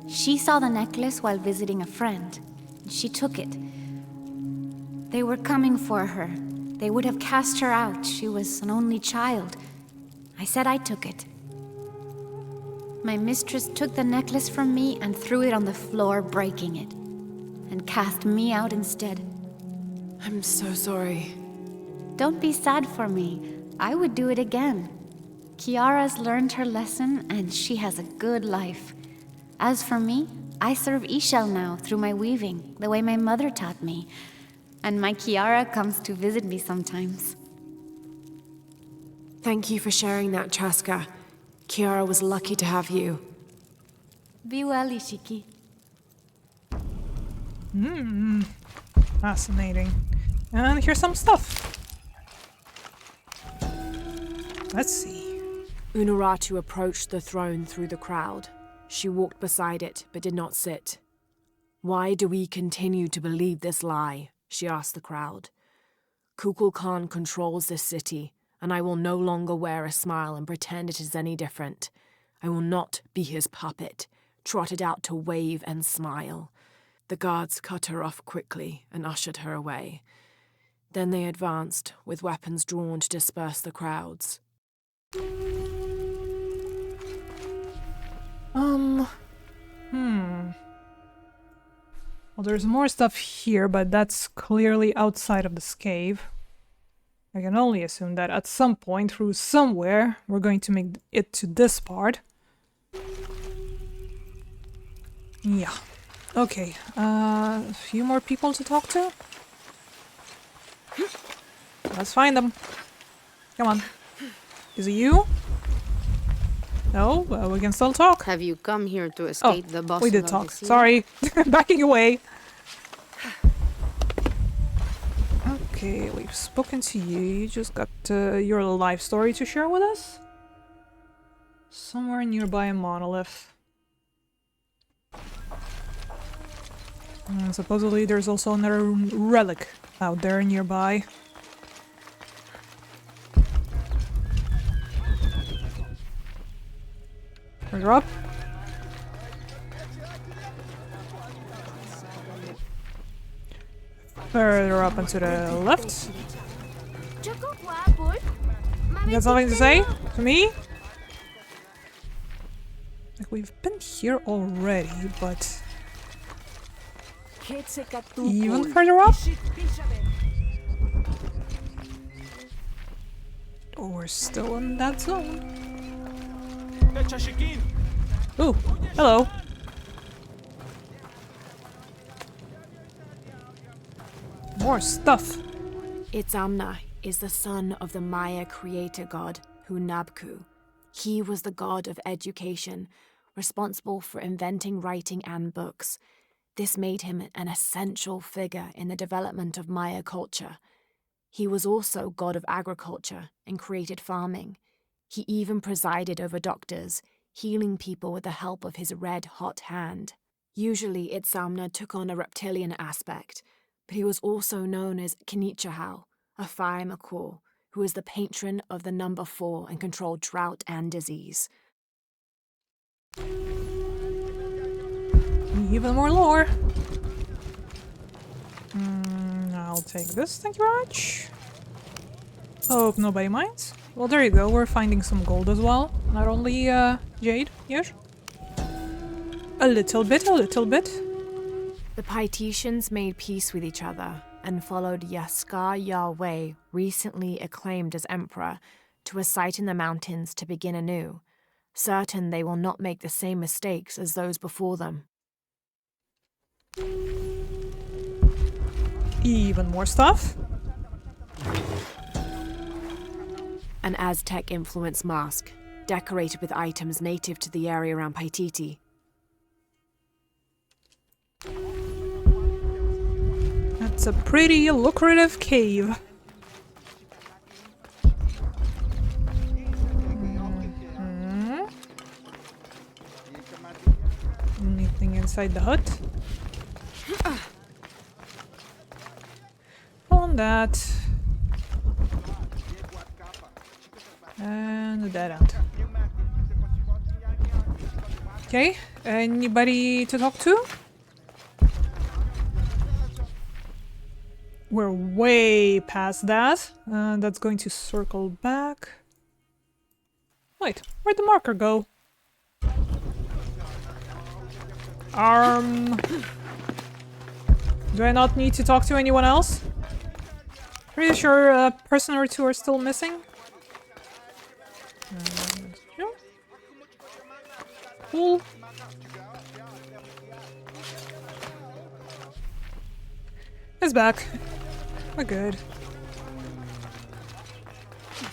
she saw the necklace while visiting a friend. She took it. They were coming for her. They would have cast her out. She was an only child. I said I took it. My mistress took the necklace from me and threw it on the floor, breaking it, and cast me out instead. I'm so sorry. Don't be sad for me. I would do it again. Kiara's learned her lesson and she has a good life. As for me, I serve Ishel now through my weaving, the way my mother taught me. And my Kiara comes to visit me sometimes. Thank you for sharing that, Chaska. Kiara was lucky to have you. Be well, Ishiki. Fascinating. And here's some stuff. Let's see. Unuratu approached the throne through the crowd. She walked beside it, but did not sit. Why do we continue to believe this lie? She asked the crowd. Kukulkan controls this city, and I will no longer wear a smile and pretend it is any different. I will not be his puppet, trotted out to wave and smile. The guards cut her off quickly and ushered her away. Then they advanced, with weapons drawn to disperse the crowds. Well, there's more stuff here, but that's clearly outside of this cave. I can only assume that at some point, through somewhere, we're going to make it to this part. Yeah. Okay, a few more people to talk to? Let's find them. Come on. Is it you? No, we can still talk. Have you come here to escape the boss? We did talk. Sorry. Backing away. Okay, we've spoken to you. You just got your life story to share with us? Somewhere nearby a monolith. And supposedly there's also another relic out there nearby. Further up. Further up and to the left. You got something to say to me? Like, we've been here already, but... even further up? Oh, we're still in that zone. Ooh, hello. More stuff. Itzamna is the son of the Maya creator god Hunabku. He was the god of education, responsible for inventing writing and books. This made him an essential figure in the development of Maya culture. He was also god of agriculture and created farming. He even presided over doctors, healing people with the help of his red-hot hand. Usually, Itzamna took on a reptilian aspect, but he was also known as Kinichahau, a fire macaw, who was the patron of the number 4 and controlled drought and disease. Even more lore. I'll take this, thank you very much. Hope nobody minds. Well, there you go, we're finding some gold as well. Not only jade, yes? A little bit. The Paititians made peace with each other and followed Yaskar Yahweh, recently acclaimed as emperor, to a site in the mountains to begin anew, certain they will not make the same mistakes as those before them. Even more stuff. An Aztec-influenced mask, decorated with items native to the area around Paititi. That's a pretty lucrative cave. Anything inside the hut? On that. And a dead end. Okay, anybody to talk to? We're way past that. That's going to circle back. Wait, where'd the marker go? Do I not need to talk to anyone else? Pretty sure a person or two are still missing. Cool. It's back. We're good.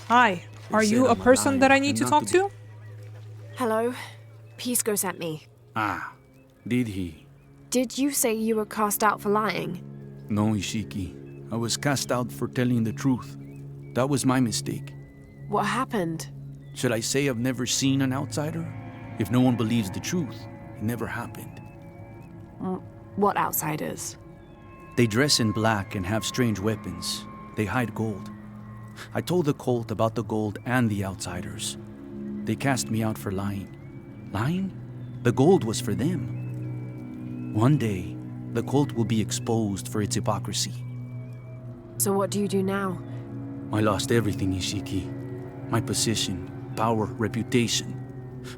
Hi. Are you a person that I need to talk to? Hello. Pisco sent me. Ah, did he? Did you say you were cast out for lying? No, Ishiki. I was cast out for telling the truth. That was my mistake. What happened? Should I say I've never seen an outsider? If no one believes the truth, it never happened. What outsiders? They dress in black and have strange weapons. They hide gold. I told the cult about the gold and the outsiders. They cast me out for lying. Lying? The gold was for them. One day, the cult will be exposed for its hypocrisy. So what do you do now? I lost everything, Ishiki. My position, power, reputation.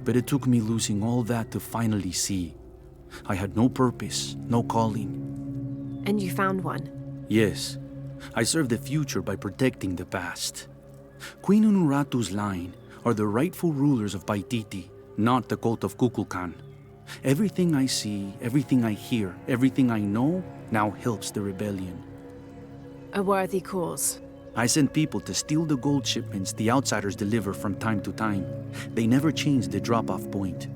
But it took me losing all that to finally see. I had no purpose, no calling. And you found one? Yes. I serve the future by protecting the past. Queen Unuratu's line are the rightful rulers of Paititi, not the cult of Kukulkan. Everything I see, everything I hear, everything I know now helps the rebellion. A worthy cause. I send people to steal the gold shipments the outsiders deliver from time to time. They never change the drop-off point.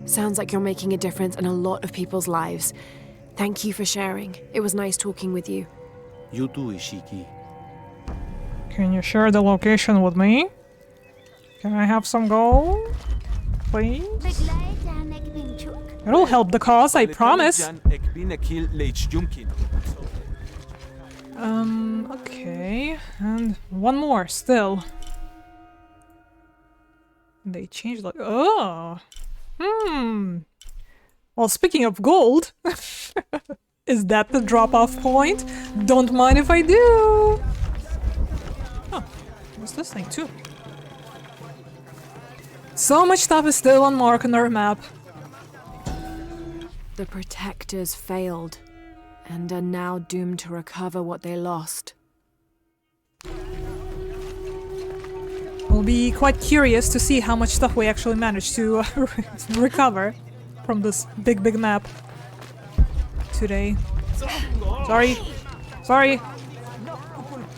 Sounds like you're making a difference in a lot of people's lives. Thank you for sharing. It was nice talking with you. You too, Ishiki. Can you share the location with me? Can I have some gold? Please? It'll help the cause, I promise. Okay. And one more, still. They changed like... Oh! Well, speaking of gold... Is that the drop-off point? Don't mind if I do! Oh, what's this thing too? So much stuff is still unmarked on our map. The protectors failed, and are now doomed to recover what they lost. We'll be quite curious to see how much stuff we actually managed to recover from this big map today. Sorry.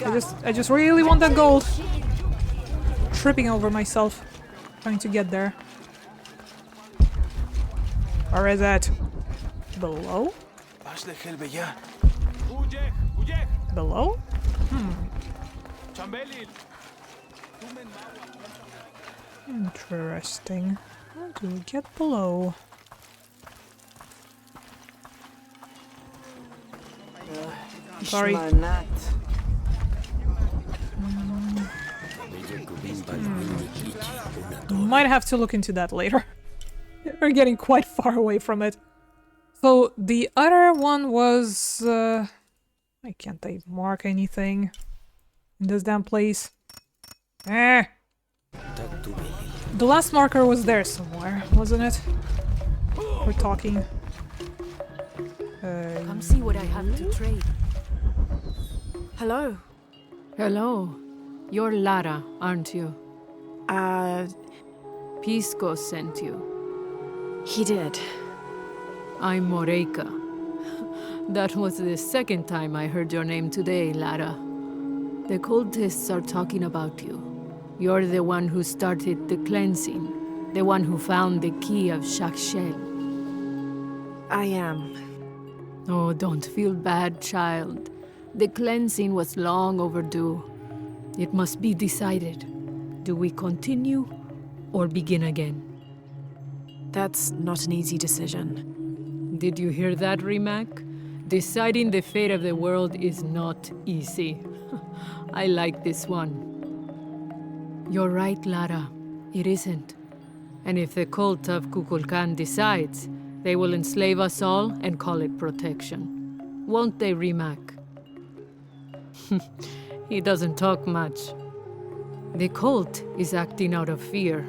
I just really want that gold. Tripping over myself trying to get there. Where is it? Below? Below? Interesting. How do we get below? Sorry. Might have to look into that later. We're getting quite far away from it. So the other one was... Why can't I mark anything in this damn place? The last marker was there somewhere, wasn't it? We're talking. Come see what I have to trade. Hello. Hello. You're Lara, aren't you? Pisco sent you. He did. I'm Moreika. That was the second time I heard your name today, Lara. The cultists are talking about you. You're the one who started the cleansing. The one who found the key of Shakshel. I am. Oh, don't feel bad, child. The cleansing was long overdue. It must be decided. Do we continue or begin again? That's not an easy decision. Did you hear that, Rimac? Deciding the fate of the world is not easy. I like this one. You're right, Lara. It isn't. And if the cult of Kukulkan decides, they will enslave us all and call it protection. Won't they, Rimac? He doesn't talk much. The cult is acting out of fear.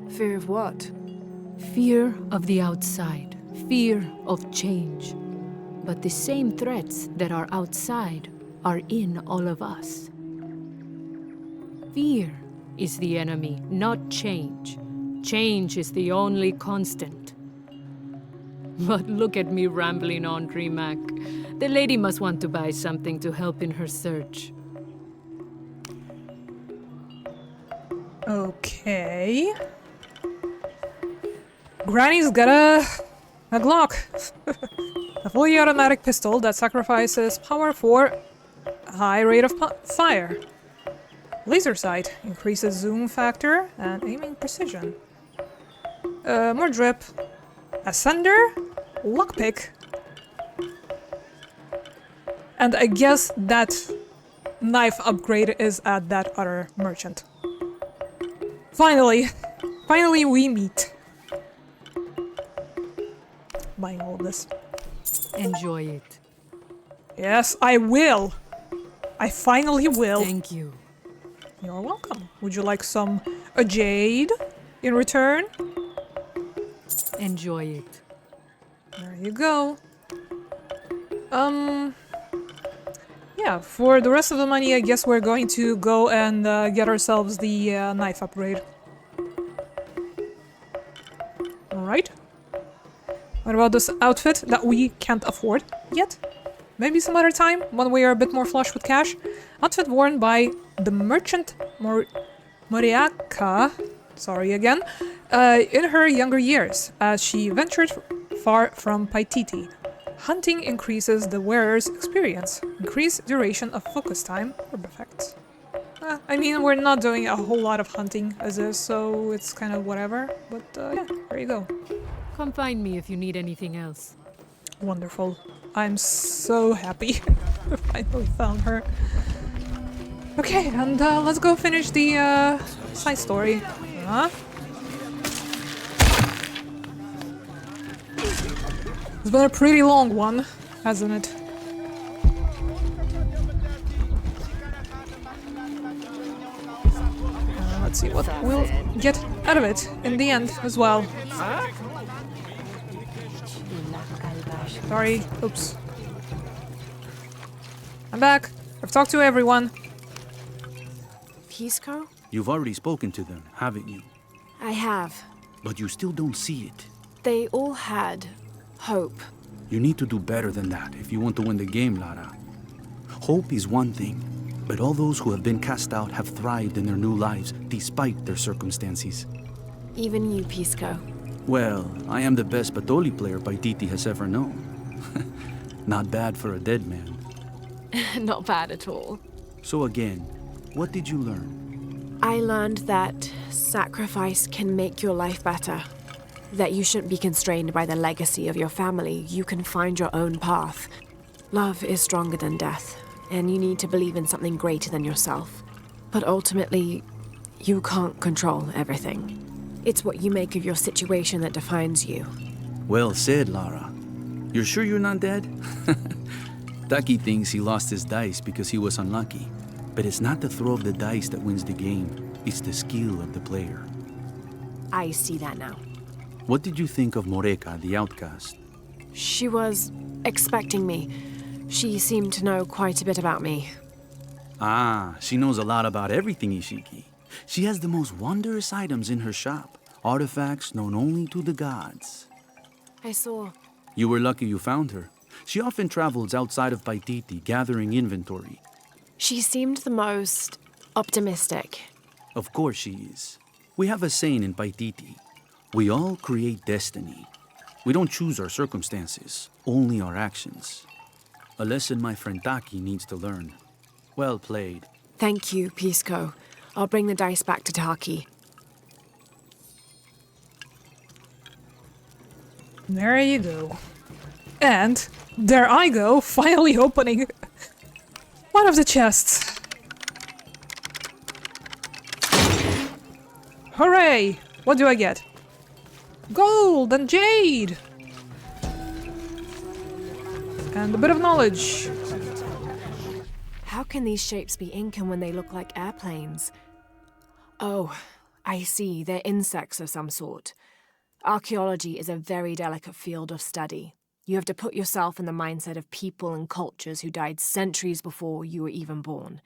Fear of what? Fear of the outside. Fear of change. But the same threats that are outside are in all of us. Fear is the enemy, not change. Change is the only constant. But look at me rambling on, Dreamac. The lady must want to buy something to help in her search. Okay. Granny's got a Glock. A fully automatic pistol that sacrifices power for a high rate of fire. Laser sight increases zoom factor and aiming precision. More drip. Ascender. Lockpick. And I guess that knife upgrade is at that other merchant. Finally we meet. Buying all of this. Enjoy it. Yes, I will. I finally will. Thank you. You're welcome. Would you like a jade in return? Enjoy it. There you go. Yeah, for the rest of the money, I guess we're going to go and get ourselves the knife upgrade. Alright. What about this outfit that we can't afford yet? Maybe some other time, when we are a bit more flush with cash. Outfit worn by the merchant Moriaka, sorry again, in her younger years, as she ventured far from Paititi. Hunting increases the wearer's experience. Increase duration of focus time for effects. I mean, we're not doing a whole lot of hunting as is, so it's kind of whatever. But yeah, there you go. Come find me if you need anything else. Wonderful. I'm so happy I finally found her. Okay, and let's go finish the side story. It's been a pretty long one, hasn't it? Let's see what we'll get out of it in the end as well. Sorry, oops. I'm back. I've talked to everyone. Pisco? You've already spoken to them, haven't you? I have. But you still don't see it. They all had hope. You need to do better than that if you want to win the game, Lara. Hope is one thing, but all those who have been cast out have thrived in their new lives despite their circumstances. Even you, Pisco. Well, I am the best Batoli player Paititi has ever known. Not bad for a dead man. Not bad at all. So again, what did you learn? I learned that sacrifice can make your life better. That you shouldn't be constrained by the legacy of your family. You can find your own path. Love is stronger than death, and you need to believe in something greater than yourself. But ultimately, you can't control everything. It's what you make of your situation that defines you. Well said, Lara. You're sure you're not dead? Taki thinks he lost his dice because he was unlucky. But it's not the throw of the dice that wins the game. It's the skill of the player. I see that now. What did you think of Moreka, the outcast? She was expecting me. She seemed to know quite a bit about me. Ah, she knows a lot about everything, Ishiki. She has the most wondrous items in her shop. Artifacts known only to the gods. I saw. You were lucky you found her. She often travels outside of Paititi, gathering inventory. She seemed the most optimistic. Of course she is. We have a saying in Paititi. We all create destiny. We don't choose our circumstances, only our actions. A lesson my friend Taki needs to learn. Well played. Thank you, Pisco. I'll bring the dice back to Taki. There you go. And there I go, finally opening one of the chests. Hooray! What do I get? Gold and jade! And a bit of knowledge. How can these shapes be Incan when they look like airplanes? Oh, I see. They're insects of some sort. Archaeology is a very delicate field of study. You have to put yourself in the mindset of people and cultures who died centuries before you were even born.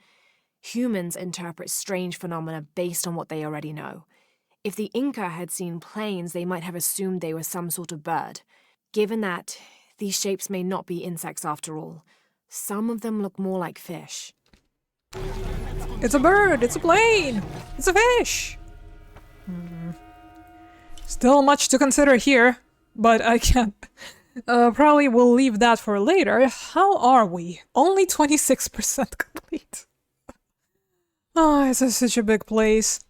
Humans interpret strange phenomena based on what they already know. If the Inca had seen planes, they might have assumed they were some sort of bird. Given that, these shapes may not be insects after all. Some of them look more like fish. It's a bird! It's a plane! It's a fish! Still much to consider here, but I can't. Probably we'll leave that for later. How are we? Only 26% complete. Oh, it's such a big place.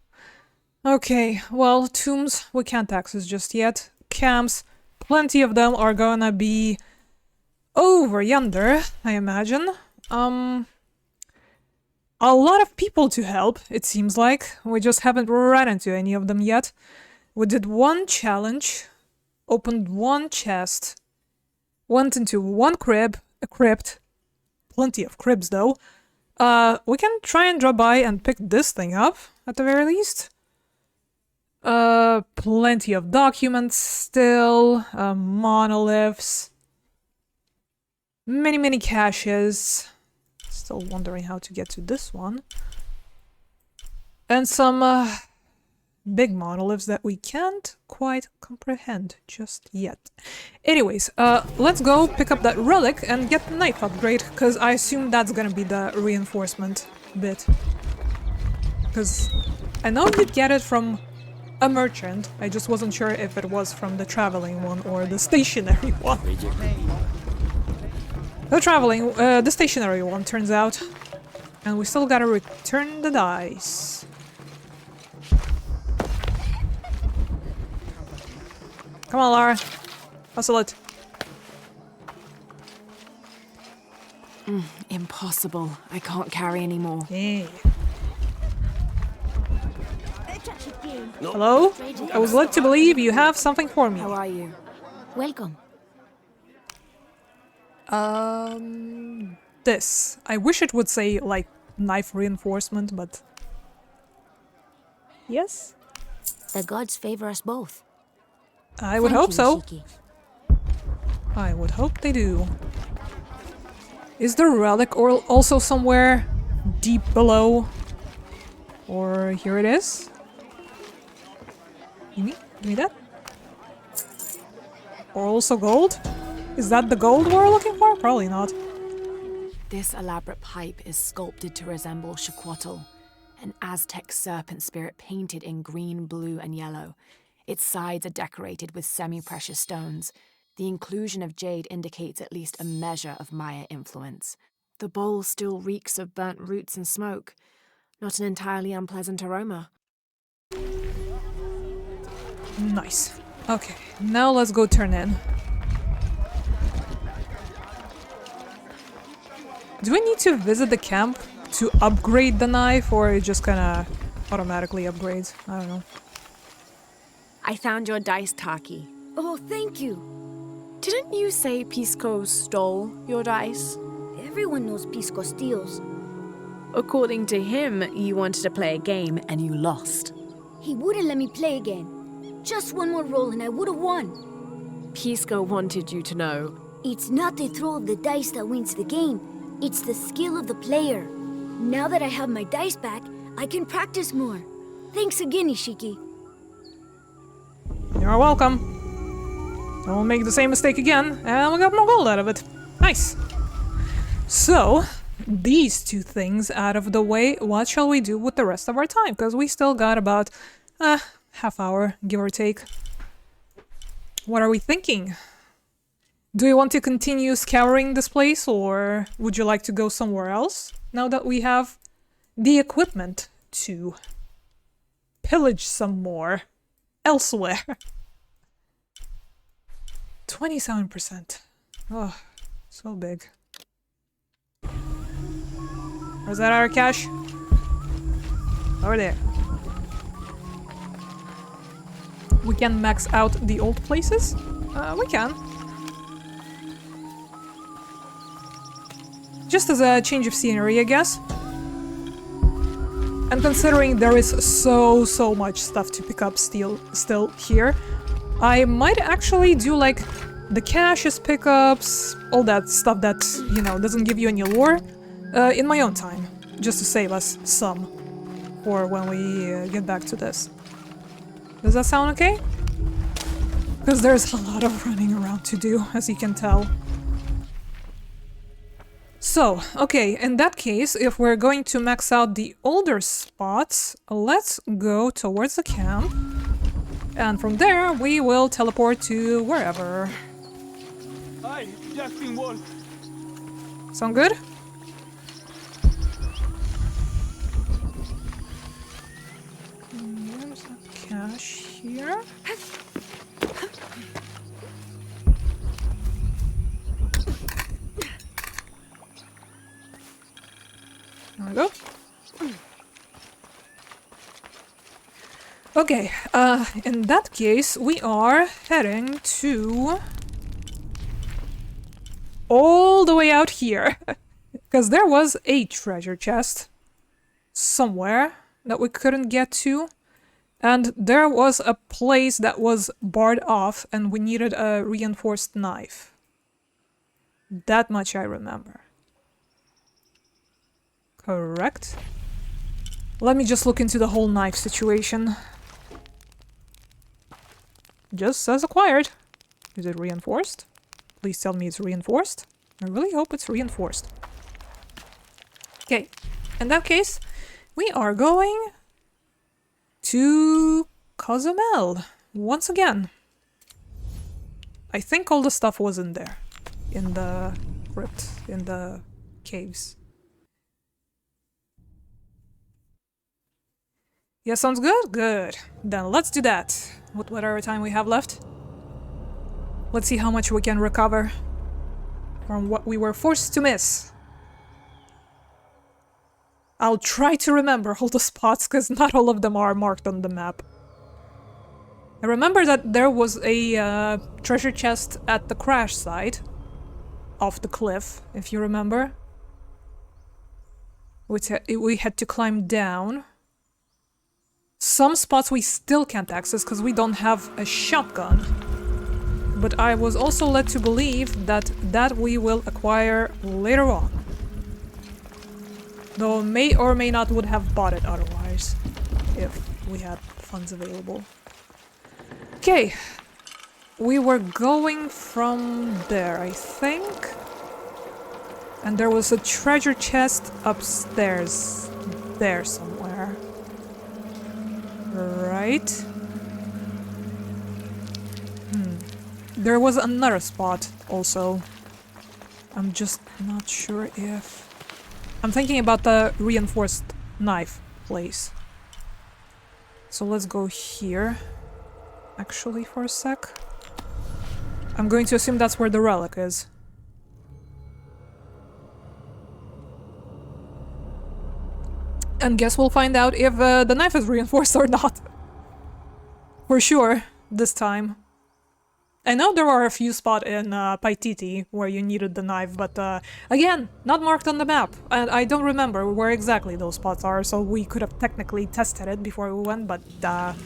Okay, well, tombs we can't access just yet. Camps, plenty of them are gonna be over yonder, I imagine. A lot of people to help, it seems like. We just haven't run into any of them yet. We did one challenge, opened one chest, went into one crib, a crypt. Plenty of cribs, though. We can try and drop by and pick this thing up, at the very least. Plenty of documents still, monoliths. Many caches. Still wondering how to get to this one. And some, big monoliths that we can't quite comprehend just yet. Anyways, let's go pick up that relic and get the knife upgrade, because I assume that's gonna be the reinforcement bit. Because I know you get it from a merchant, I just wasn't sure if it was from the traveling one or the stationary one. The stationary one, turns out. And we still gotta return the dice. Come on, Lara. Hustle it. Impossible. I can't carry anymore. Yeah. Hello? I was led to believe you have something for me. How are you? Welcome. This. I wish it would say, like, knife reinforcement, but... Yes? The gods favor us both. I would hope so. I would hope they do. Is the relic or also somewhere deep below? Or here it is? Give me that? Or also gold? Is that the gold we're looking for? Probably not. This elaborate pipe is sculpted to resemble Xicoatl, an Aztec serpent spirit painted in green, blue, and yellow. Its sides are decorated with semi-precious stones. The inclusion of jade indicates at least a measure of Maya influence. The bowl still reeks of burnt roots and smoke. Not an entirely unpleasant aroma. Nice. Okay, now let's go turn in. Do we need to visit the camp to upgrade the knife, or it just kinda automatically upgrades? I don't know. I found your dice, Taki. Oh, thank you. Didn't you say Pisco stole your dice? Everyone knows Pisco steals. According to him, you wanted to play a game and you lost. He wouldn't let me play again. Just one more roll and I would have won. Pisco wanted you to know. It's not the throw of the dice that wins the game. It's the skill of the player. Now that I have my dice back, I can practice more. Thanks again, Ishiki. You're welcome. Don't make the same mistake again, and we got more gold out of it. Nice. So, these two things out of the way, what shall we do with the rest of our time? Because we still got about half hour, give or take. What are we thinking? Do you want to continue scouring this place, or would you like to go somewhere else? Now that we have the equipment to pillage some more elsewhere. 27%. Oh, so big. Where's that our cash? Over there. We can max out the old places? We can. Just as a change of scenery, I guess. And considering there is so much stuff to pick up still here, I might actually do like the caches, pickups, all that stuff that, you know, doesn't give you any lore, in my own time, just to save us some for when we get back to this. Does that sound okay? Because there's a lot of running around to do, as you can tell. So, okay, in that case, if we're going to max out the older spots, let's go towards the camp. And from there, we will teleport to wherever. Aye, Justin Wall. Sound good? There's a cache here. There we go. Okay, in that case, we are heading to... all the way out here. Because there was a treasure chest somewhere that we couldn't get to. And there was a place that was barred off and we needed a reinforced knife. That much I remember. Correct. Let me just look into the whole knife situation. Just says acquired. Is it reinforced? Please tell me it's reinforced. I really hope it's reinforced. Okay, in that case, we are going to Cozumel once again. I think all the stuff was in there. In the crypt, in the caves. Yeah, sounds good? Good. Then let's do that. Whatever time we have left. Let's see how much we can recover from what we were forced to miss. I'll try to remember all the spots, because not all of them are marked on the map. I remember that there was a treasure chest at the crash site. Off the cliff, if you remember. We had to climb down. Some spots we still can't access because we don't have a shotgun. But I was also led to believe that we will acquire later on. Though may or may not would have bought it otherwise, if we had funds available. Okay, we were going from there, I think. And there was a treasure chest upstairs, there somewhere. Right. There was another spot also. I'm just not sure if... I'm thinking about the reinforced knife place. So let's go here, actually, for a sec. I'm going to assume that's where the relic is. And guess we'll find out if the knife is reinforced or not. For sure, this time. I know there are a few spots in Paititi where you needed the knife, but again, not marked on the map. And I don't remember where exactly those spots are, so we could have technically tested it before we went, but yeah.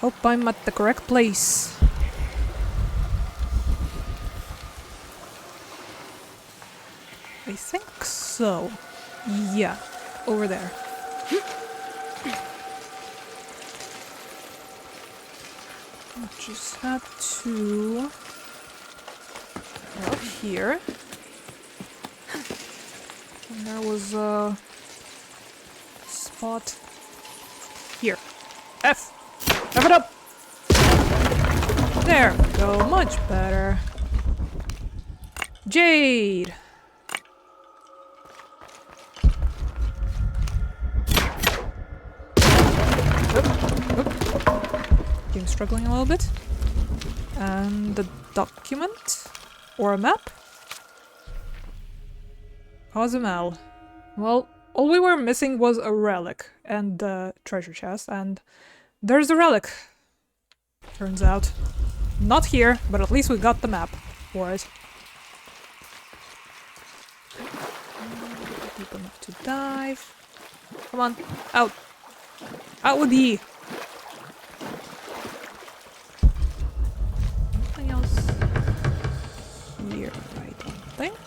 Hope I'm at the correct place. I think so. Yeah, over there. I just had to go up here. And there was a spot here. F! F it up! There we go, much better. Jade! Game's struggling a little bit. And the document? Or a map? Cozumel. Well, all we were missing was a relic and the treasure chest, and there's the relic. Turns out. Not here, but at least we got the map for it. Deep enough to dive. Come on, out. Out with ye. Anything else here? I don't think.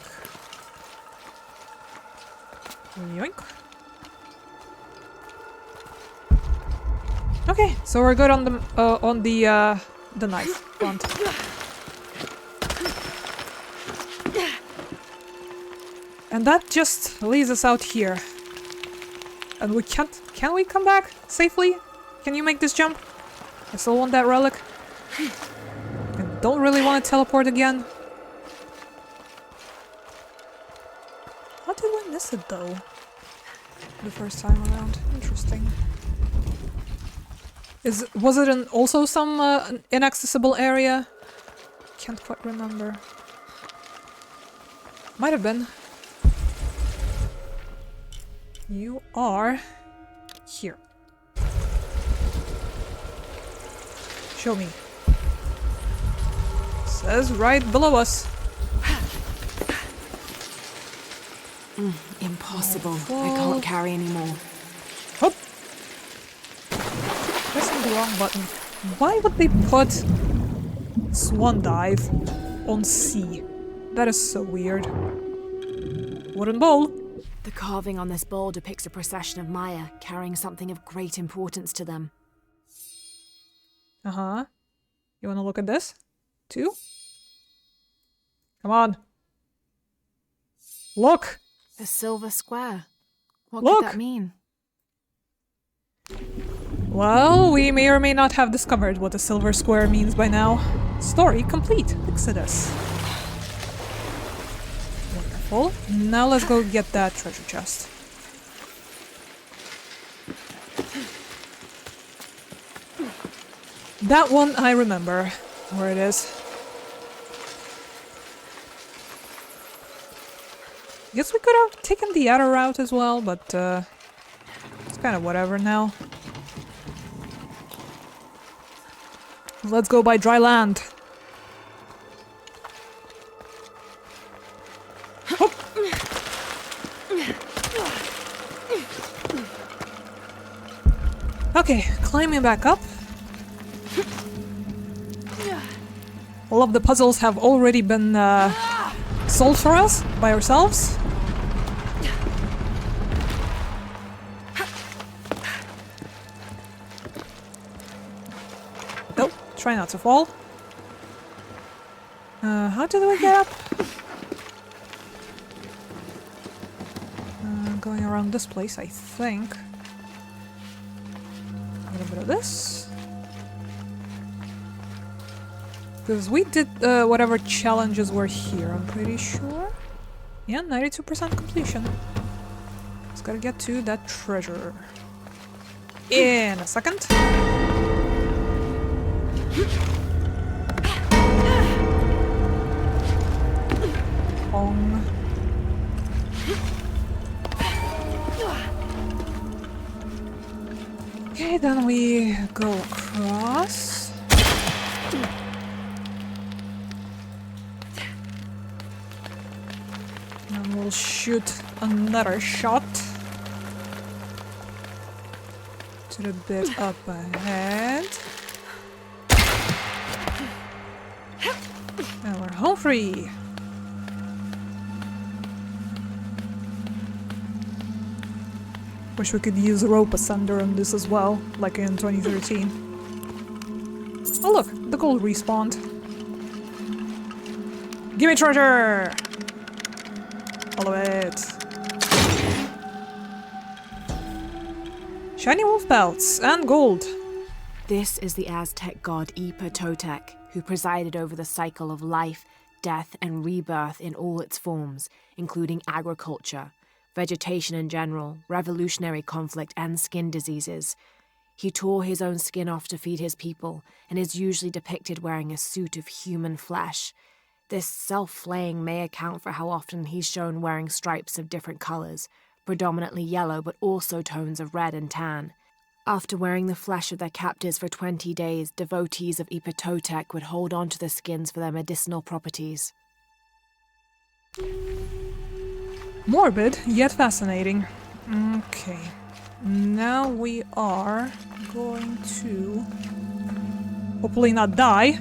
Yoink. Okay, so we're good on the knife front. And that just leaves us out here. And we can't... Can we come back safely? Can you make this jump? I still want that relic. I don't really want to teleport again. How did we miss it though? The first time around. Interesting. Was it also some inaccessible area? Can't quite remember. Might have been. You are here. Show me. Says right below us. Impossible. I can't carry anymore. Hop. Pressing the wrong button. Why would they put swan dive on C? That is so weird. Wooden bowl. The carving on this bowl depicts a procession of Maya carrying something of great importance to them. Uh-huh. You wanna look at this? Too? Come on. Look! A silver square. What Look! could that mean? Well, we may or may not have discovered what a silver square means by now. Story complete. Exodus. Wonderful. Now let's go get that treasure chest. That one I remember where it is. Guess we could have taken the other route as well, but it's kind of whatever now. Let's go by dry land. Hop. Okay, climbing back up. All of the puzzles have already been solved for us by ourselves. Nope, try not to fall. How did we get up? Going around this place, I think. A little bit of this. Because we did whatever challenges were here, I'm pretty sure. Yeah, 92% completion. Just gotta get to that treasure. In a second. Bong. Okay, then we go across. And we'll shoot another shot to the bit up ahead. And we're home free. Wish we could use rope ascender on this as well, like in 2013. Oh look, the gold respawned. Gimme treasure! All of it. Shiny wolf pelts and gold. This is the Aztec god Totec, who presided over the cycle of life, death, and rebirth in all its forms, including agriculture, vegetation in general, revolutionary conflict, and skin diseases. He tore his own skin off to feed his people, and is usually depicted wearing a suit of human flesh. This self-flaying may account for how often he's shown wearing stripes of different colors, predominantly yellow but also tones of red and tan. After wearing the flesh of their captives for 20 days, devotees of Totec would hold on to the skins for their medicinal properties. Morbid, yet fascinating. Okay. Now we are going to hopefully not die.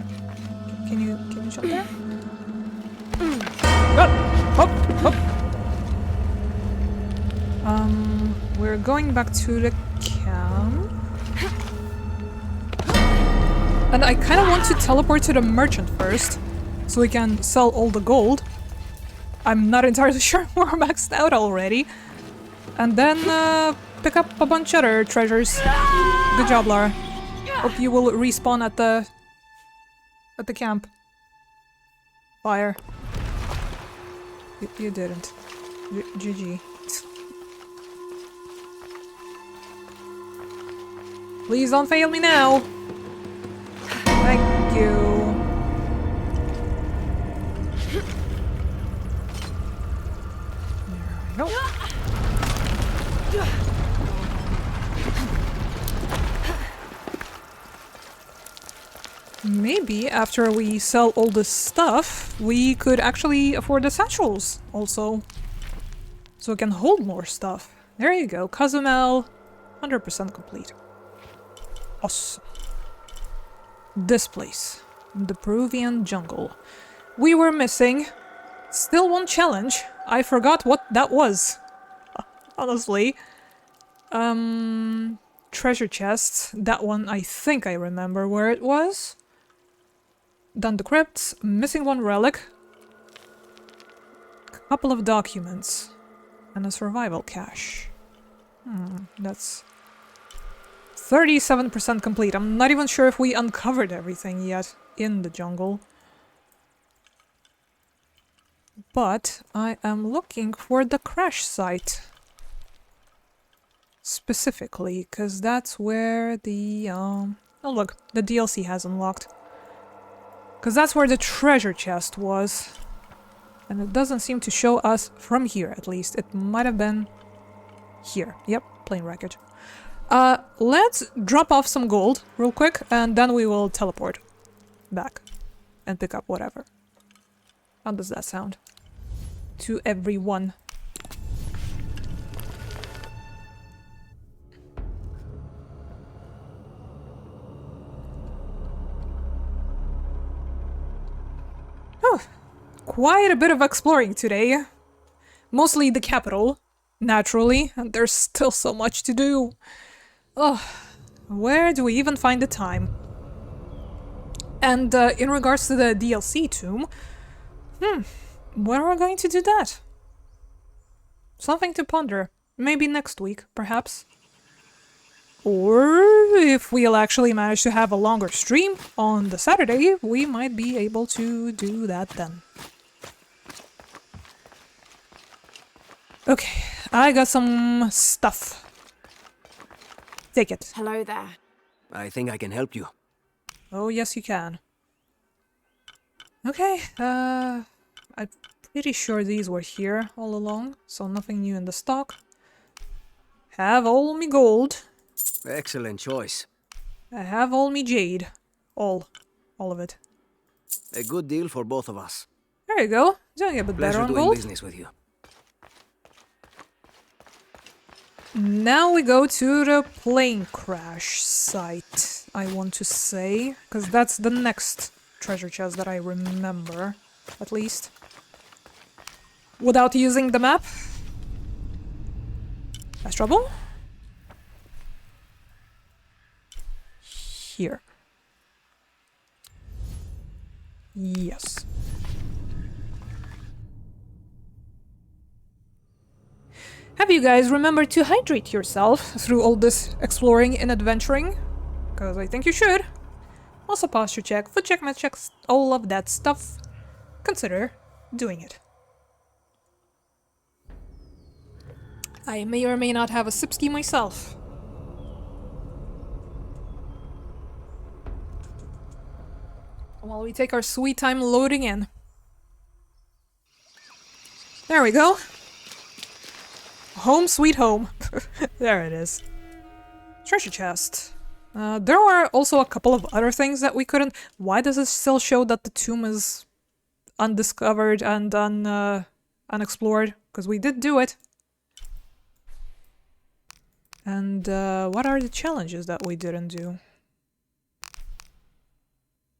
Can you jump there? Hop, hop. We're going back to the camp. And I kind of want to teleport to the merchant first, so we can sell all the gold. I'm not entirely sure we're maxed out already. And then pick up a bunch of other treasures. Good job, Lara. Hope you will respawn at the camp. Fire. You didn't. GG. Please don't fail me now. Thank you. There we go. Maybe after we sell all this stuff, we could actually afford the satchels also. So we can hold more stuff. There you go, Cozumel, 100% complete. Awesome. This place, the Peruvian jungle. We were missing still one challenge. I forgot what that was. Honestly. Treasure chests. That one I think I remember where it was. Done the crypts, missing one relic, couple of documents, and a survival cache. That's 37% complete. I'm not even sure if we uncovered everything yet in the jungle. But I am looking for the crash site. Specifically, because that's where the, oh look, the DLC has unlocked. Because that's where the treasure chest was. And it doesn't seem to show us from here, at least. It might have been here. Yep, plain wreckage. Let's drop off some gold real quick, and then we will teleport back and pick up whatever. How does that sound? To everyone. Oh, quite a bit of exploring today. Mostly the capital, naturally, and there's still so much to do. Oh, where do we even find the time? And in regards to the DLC tomb, when are we going to do that? Something to ponder. Maybe next week, perhaps. Or if we'll actually manage to have a longer stream on the Saturday, we might be able to do that then. Okay, I got some stuff. Take it. Hello there. I think I can help you. Oh, yes you can. Okay, I'm pretty sure these were here all along, so nothing new in the stock. Have all me gold. Excellent choice. I have all me jade. All of it. A good deal for both of us. There you go. Doing a bit better Pleasure on doing gold. business with you. Now we go to the plane crash site, I want to say, because that's the next treasure chest that I remember, at least. Without using the map. That's trouble. Here. Yes. Have you guys remembered to hydrate yourself through all this exploring and adventuring? Because I think you should. Also posture check, foot check, med checks, all of that stuff. Consider doing it. I may or may not have a sipski myself. While we take our sweet time loading in. There we go. Home sweet home. There it is. Treasure chest. There were also a couple of other things that we couldn't... Why does it still show that the tomb is undiscovered and unexplored, because we did do it. And what are the challenges that we didn't do?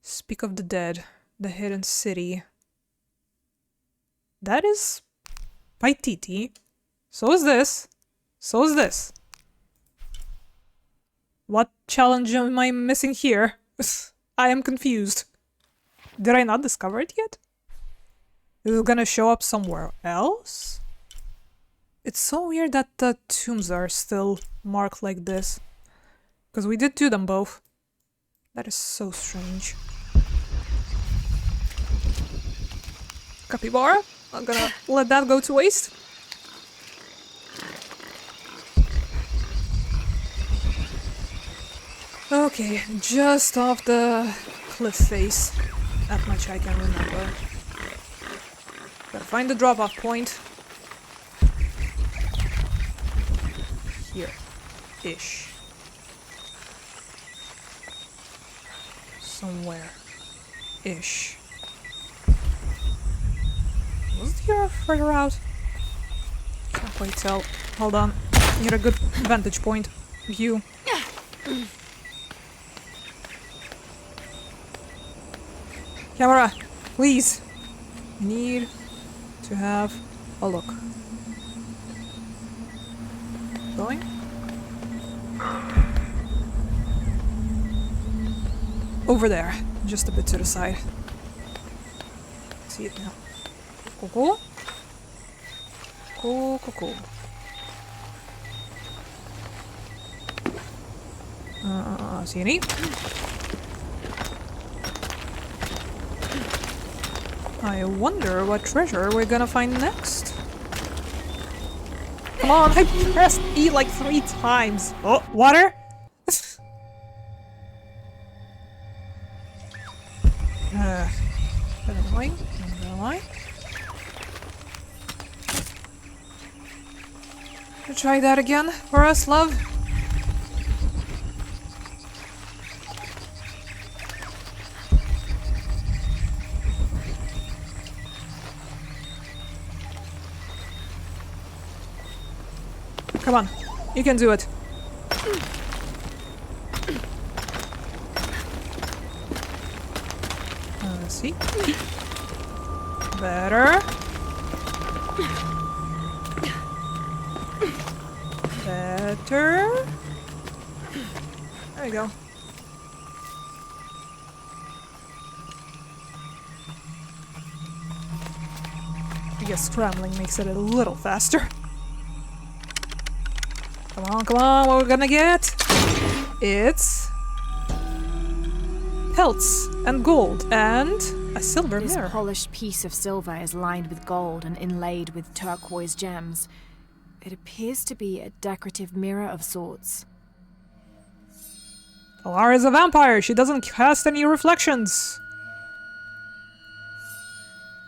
Speak of the Dead, the Hidden City. That is Paititi. So is this. So is this. What challenge am I missing here? I am confused. Did I not discover it yet? Is it gonna show up somewhere else? It's so weird that the tombs are still marked like this. Because we did do them both. That is so strange. Capybara? I'm gonna let that go to waste. Okay, just off the cliff face. That much I can remember. Gotta find the drop-off point. Here-ish. Somewhere-ish. Was it here further out? Can't quite tell. Hold on. Need a good vantage point. View. Camera, please. Need to have a look. Going? Over there, just a bit to the side. See it now. Cool. Cool. See any? I wonder what treasure we're gonna find next. Come on, I pressed E like 3 times. Oh, water? Annoying. Try that again for us, love. Come on, you can do it. See? Better. Better. There we go. I guess scrambling makes it a little faster. Come on, what we're gonna get? It's pelts and gold and a silver mirror. This polished piece of silver is lined with gold and inlaid with turquoise gems. It appears to be a decorative mirror of sorts. Alara is a vampire. She doesn't cast any reflections.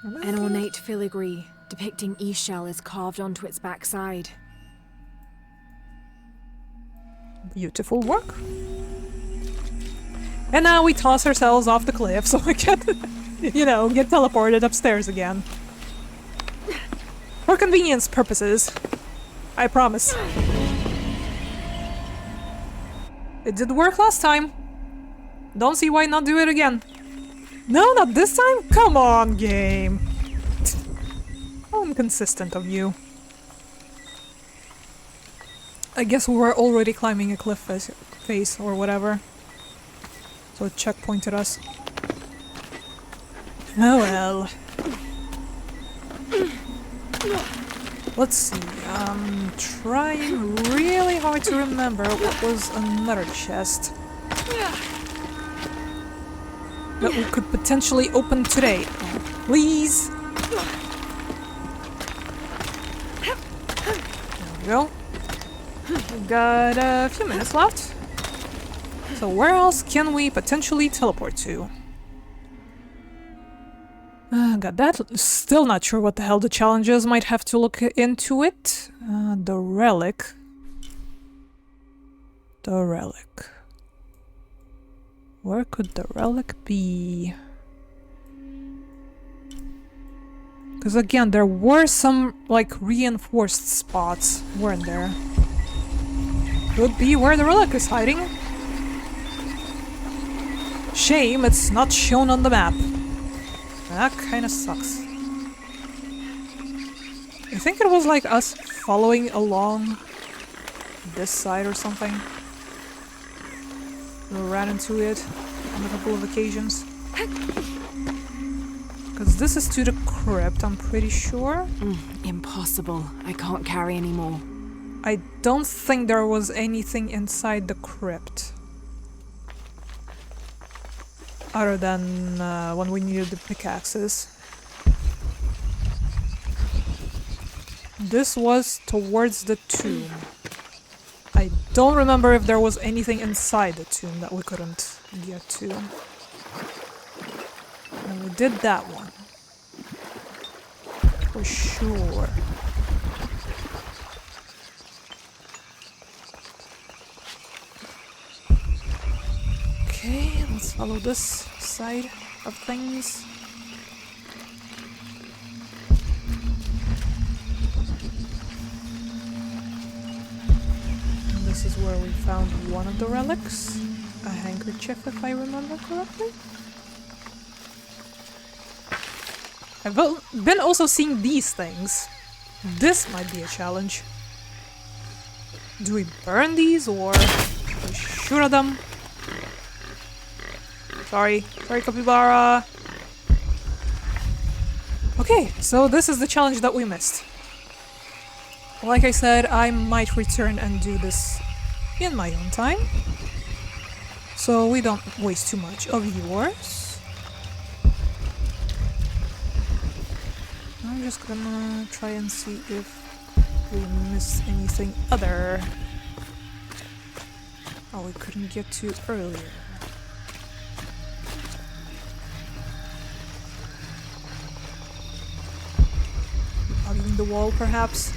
An ornate filigree depicting Ishel is carved onto its backside. Beautiful work. And now we toss ourselves off the cliff so we can, you know, get teleported upstairs again. For convenience purposes. I promise. It did work last time. Don't see why not do it again. No, not this time? Come on, game. How inconsistent of you. I guess we were already climbing a cliff face or whatever. So it checkpointed us. Oh well. Let's see. I'm trying really hard to remember what was another chest that we could potentially open today. Please. There we go. We've got a few minutes left. So where else can we potentially teleport to? Got that. Still not sure what the hell the challenge is. Might have to look into it. The relic. The relic. Where could the relic be? Because again, there were some, like, reinforced spots, weren't there? Could be where the relic is hiding. Shame it's not shown on the map. That kinda sucks. I think it was like us following along this side or something. We ran into it on a couple of occasions. Because this is to the crypt, I'm pretty sure. Impossible. I can't carry anymore. I don't think there was anything inside the crypt. Other than when we needed the pickaxes. This was towards the tomb. I don't remember if there was anything inside the tomb that we couldn't get to. And we did that one. For sure. Okay, let's follow this side of things. And this is where we found one of the relics. A handkerchief, if I remember correctly. I've been also seeing these things. This might be a challenge. Do we burn these or do we shoot at them? Sorry, capybara. Okay, so this is the challenge that we missed. Like I said, I might return and do this in my own time. So we don't waste too much of yours. I'm just gonna try and see if we missed anything other. Oh, we couldn't get to earlier. Hugging the wall, perhaps?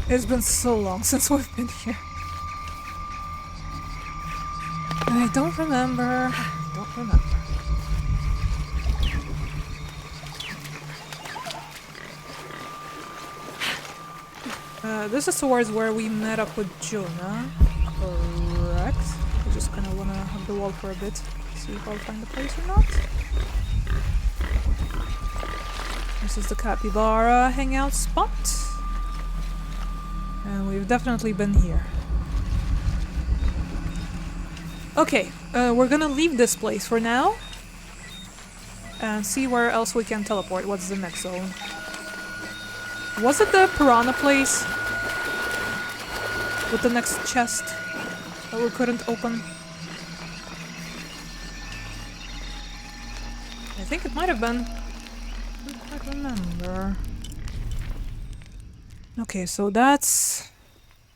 It's been so long since we've been here. And I don't remember. This is towards where we met up with Jonah. Correct. I just kind of want to hug the wall for a bit. See if I'll find the place or not. This is the capybara hangout spot. And we've definitely been here. Okay, we're gonna leave this place for now. And see where else we can teleport. What's the next zone? Was it the piranha place? With the next chest that we couldn't open? I think it might have been. I don't quite remember. Okay, so that's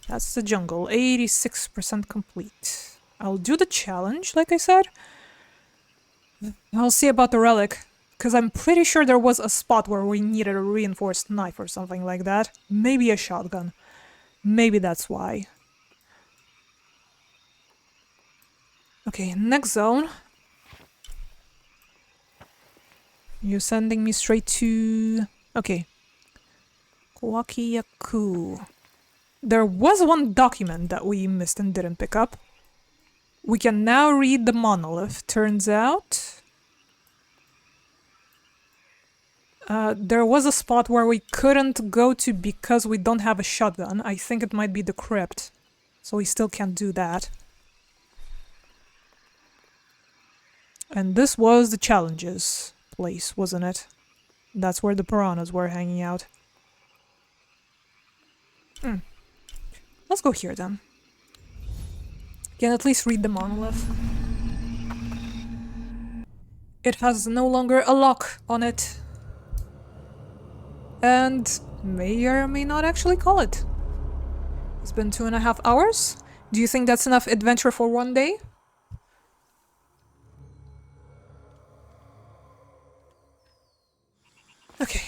the jungle. 86% complete. I'll do the challenge, like I said. I'll see about the relic, because I'm pretty sure there was a spot where we needed a reinforced knife or something like that. Maybe a shotgun. Maybe that's why. Okay, next zone. You're sending me straight to... Okay. Kwakiyaku. There was one document that we missed and didn't pick up. We can now read the monolith, turns out. There was a spot where we couldn't go to because we don't have a shotgun. I think it might be the crypt. So we still can't do that. And this was the challenges place, wasn't it? That's where the piranhas were hanging out. Let's go here then. Can at least read the monolith. It has no longer a lock on it. And may or may not actually call it. It's been 2.5 hours. Do you think that's enough adventure for one day? Okay,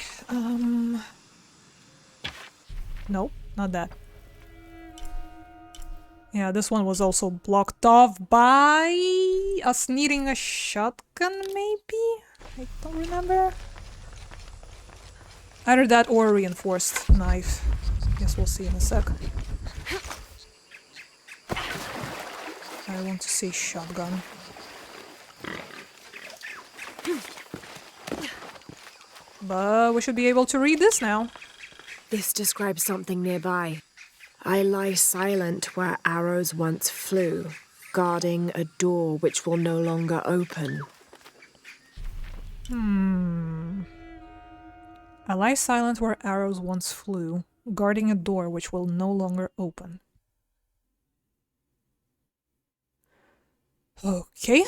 no, not that. Yeah, this one was also blocked off by us needing a shotgun, maybe? I don't remember. Either that or a reinforced knife. Guess we'll see in a sec. I want to say shotgun. But we should be able to read this now. This describes something nearby. I lie silent where arrows once flew, guarding a door which will no longer open. I lie silent where arrows once flew, guarding a door which will no longer open. Okay.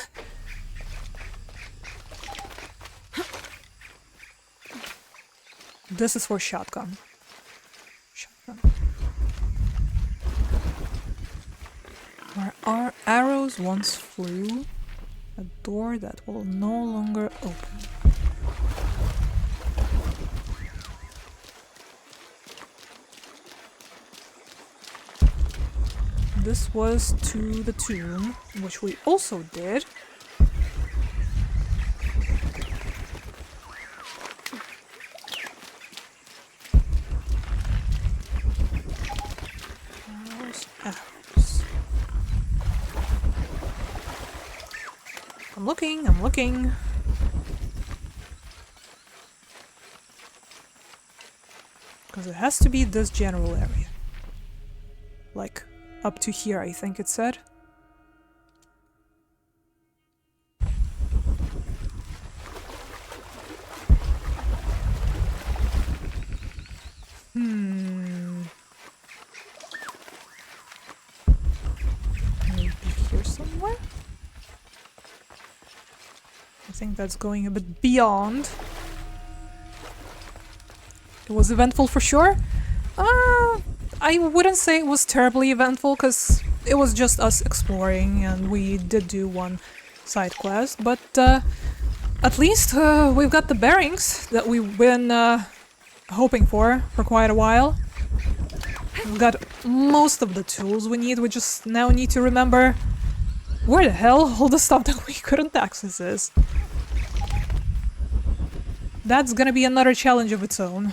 This is for shotgun. Shotgun. Where our arrows once flew, a door that will no longer open. This was to the tomb, which we also did. Arrows. I'm looking. Because it has to be this general area. Like, up to here, I think it said. Maybe here somewhere? I think that's going a bit beyond. It was eventful for sure. I wouldn't say it was terribly eventful, because it was just us exploring, and we did do one side quest, but at least we've got the bearings that we've been hoping for quite a while. We've got most of the tools we need, we just now need to remember where the hell all the stuff that we couldn't access is. That's gonna be another challenge of its own.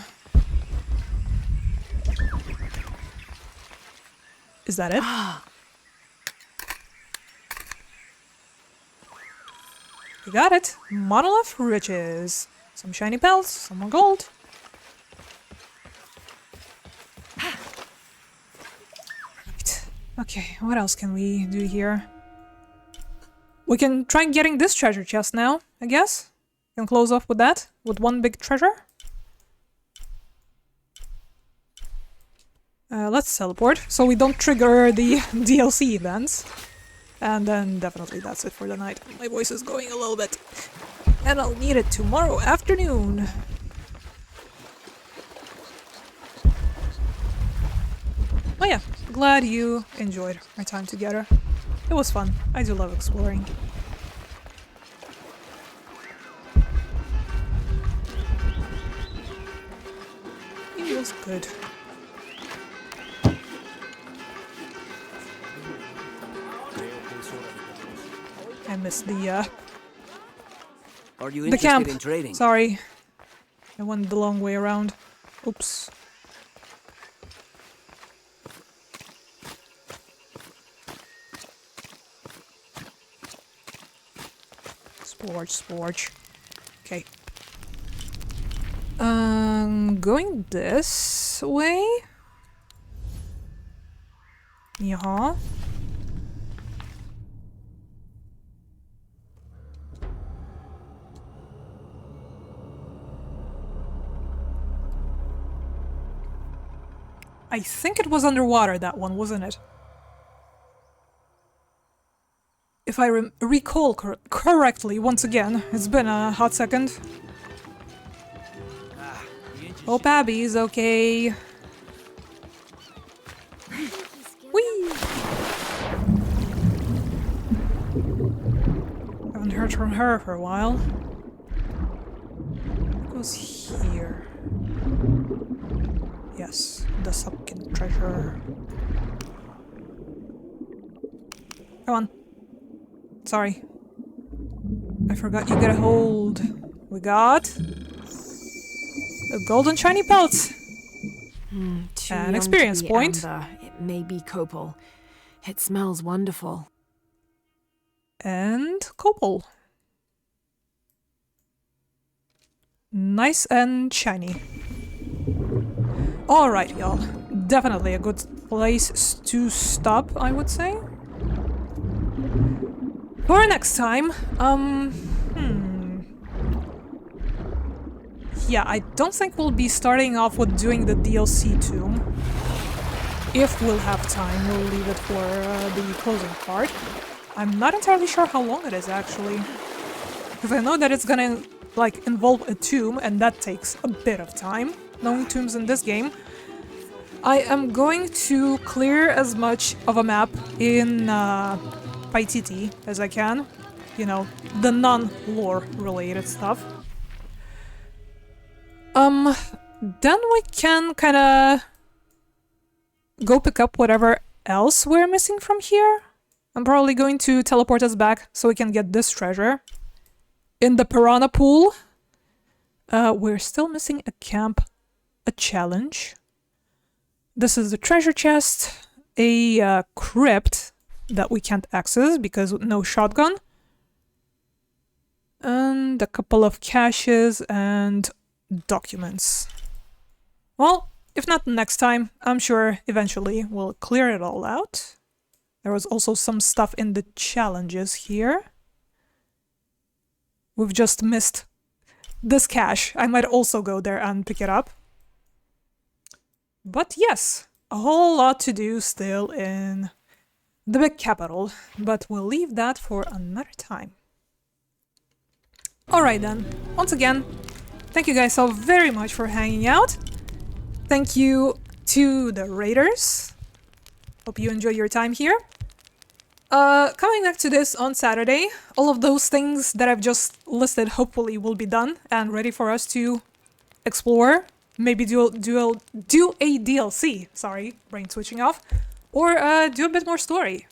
Is that it? We got it! Monolith riches! Some shiny pelts, some more gold. Right. Okay, what else can we do here? We can try getting this treasure chest now, I guess? Can close off with that? With one big treasure? Let's teleport, so we don't trigger the DLC events. And then definitely that's it for the night. My voice is going a little bit. And I'll need it tomorrow afternoon. Oh yeah, glad you enjoyed our time together. It was fun. I do love exploring. It was good. I missed the Are you the interested camp. in trading? Sorry. I went the long way around. Oops. Splorge. Okay. Going this way? Yeah. I think it was underwater, that one, wasn't it? If I recall correctly, once again, it's been a hot second. Hope Abby's okay. Whee! Haven't heard from her for a while. What goes here? Yes, the Supkin treasure. Come on. Sorry. I forgot you get a hold. We got a golden shiny pelt. An experience point. Amber. It may be copal. It smells wonderful. And copal. Nice and shiny. Alright, y'all. Definitely a good place to stop, I would say. For next time, yeah, I don't think we'll be starting off with doing the DLC tomb. If we'll have time, we'll leave it for the closing part. I'm not entirely sure how long it is, actually. Because I know that it's gonna, like, involve a tomb, and that takes a bit of time. Knowing tombs in this game. I am going to clear as much of a map in Paititi as I can. You know, the non-lore related stuff. Then we can kinda go pick up whatever else we're missing from here. I'm probably going to teleport us back so we can get this treasure. In the piranha pool. We're still missing a camp, a challenge. This is the treasure chest, a crypt that we can't access because no shotgun. And a couple of caches and documents. Well, if not next time, I'm sure eventually we'll clear it all out. There was also some stuff in the challenges here. We've just missed this cache. I might also go there and pick it up. But yes, a whole lot to do still in the big capital, but we'll leave that for another time. Alright then, once again, thank you guys so very much for hanging out. Thank you to the raiders. Hope you enjoy your time here. Coming back to this on Saturday, all of those things that I've just listed hopefully will be done and ready for us to explore. Maybe do a DLC, sorry, brain switching off, or do a bit more story.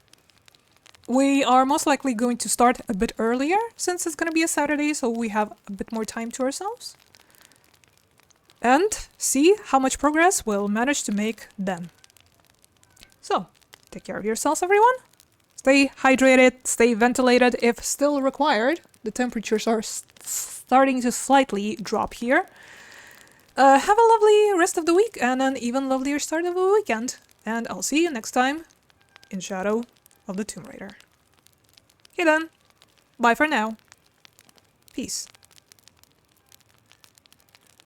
We are most likely going to start a bit earlier since it's going to be a Saturday, so we have a bit more time to ourselves. And see how much progress we'll manage to make then. So, take care of yourselves, everyone. Stay hydrated, stay ventilated if still required. The temperatures are starting to slightly drop here. Have a lovely rest of the week and an even lovelier start of the weekend. And I'll see you next time in Shadow of the Tomb Raider. Okay then. Bye for now. Peace.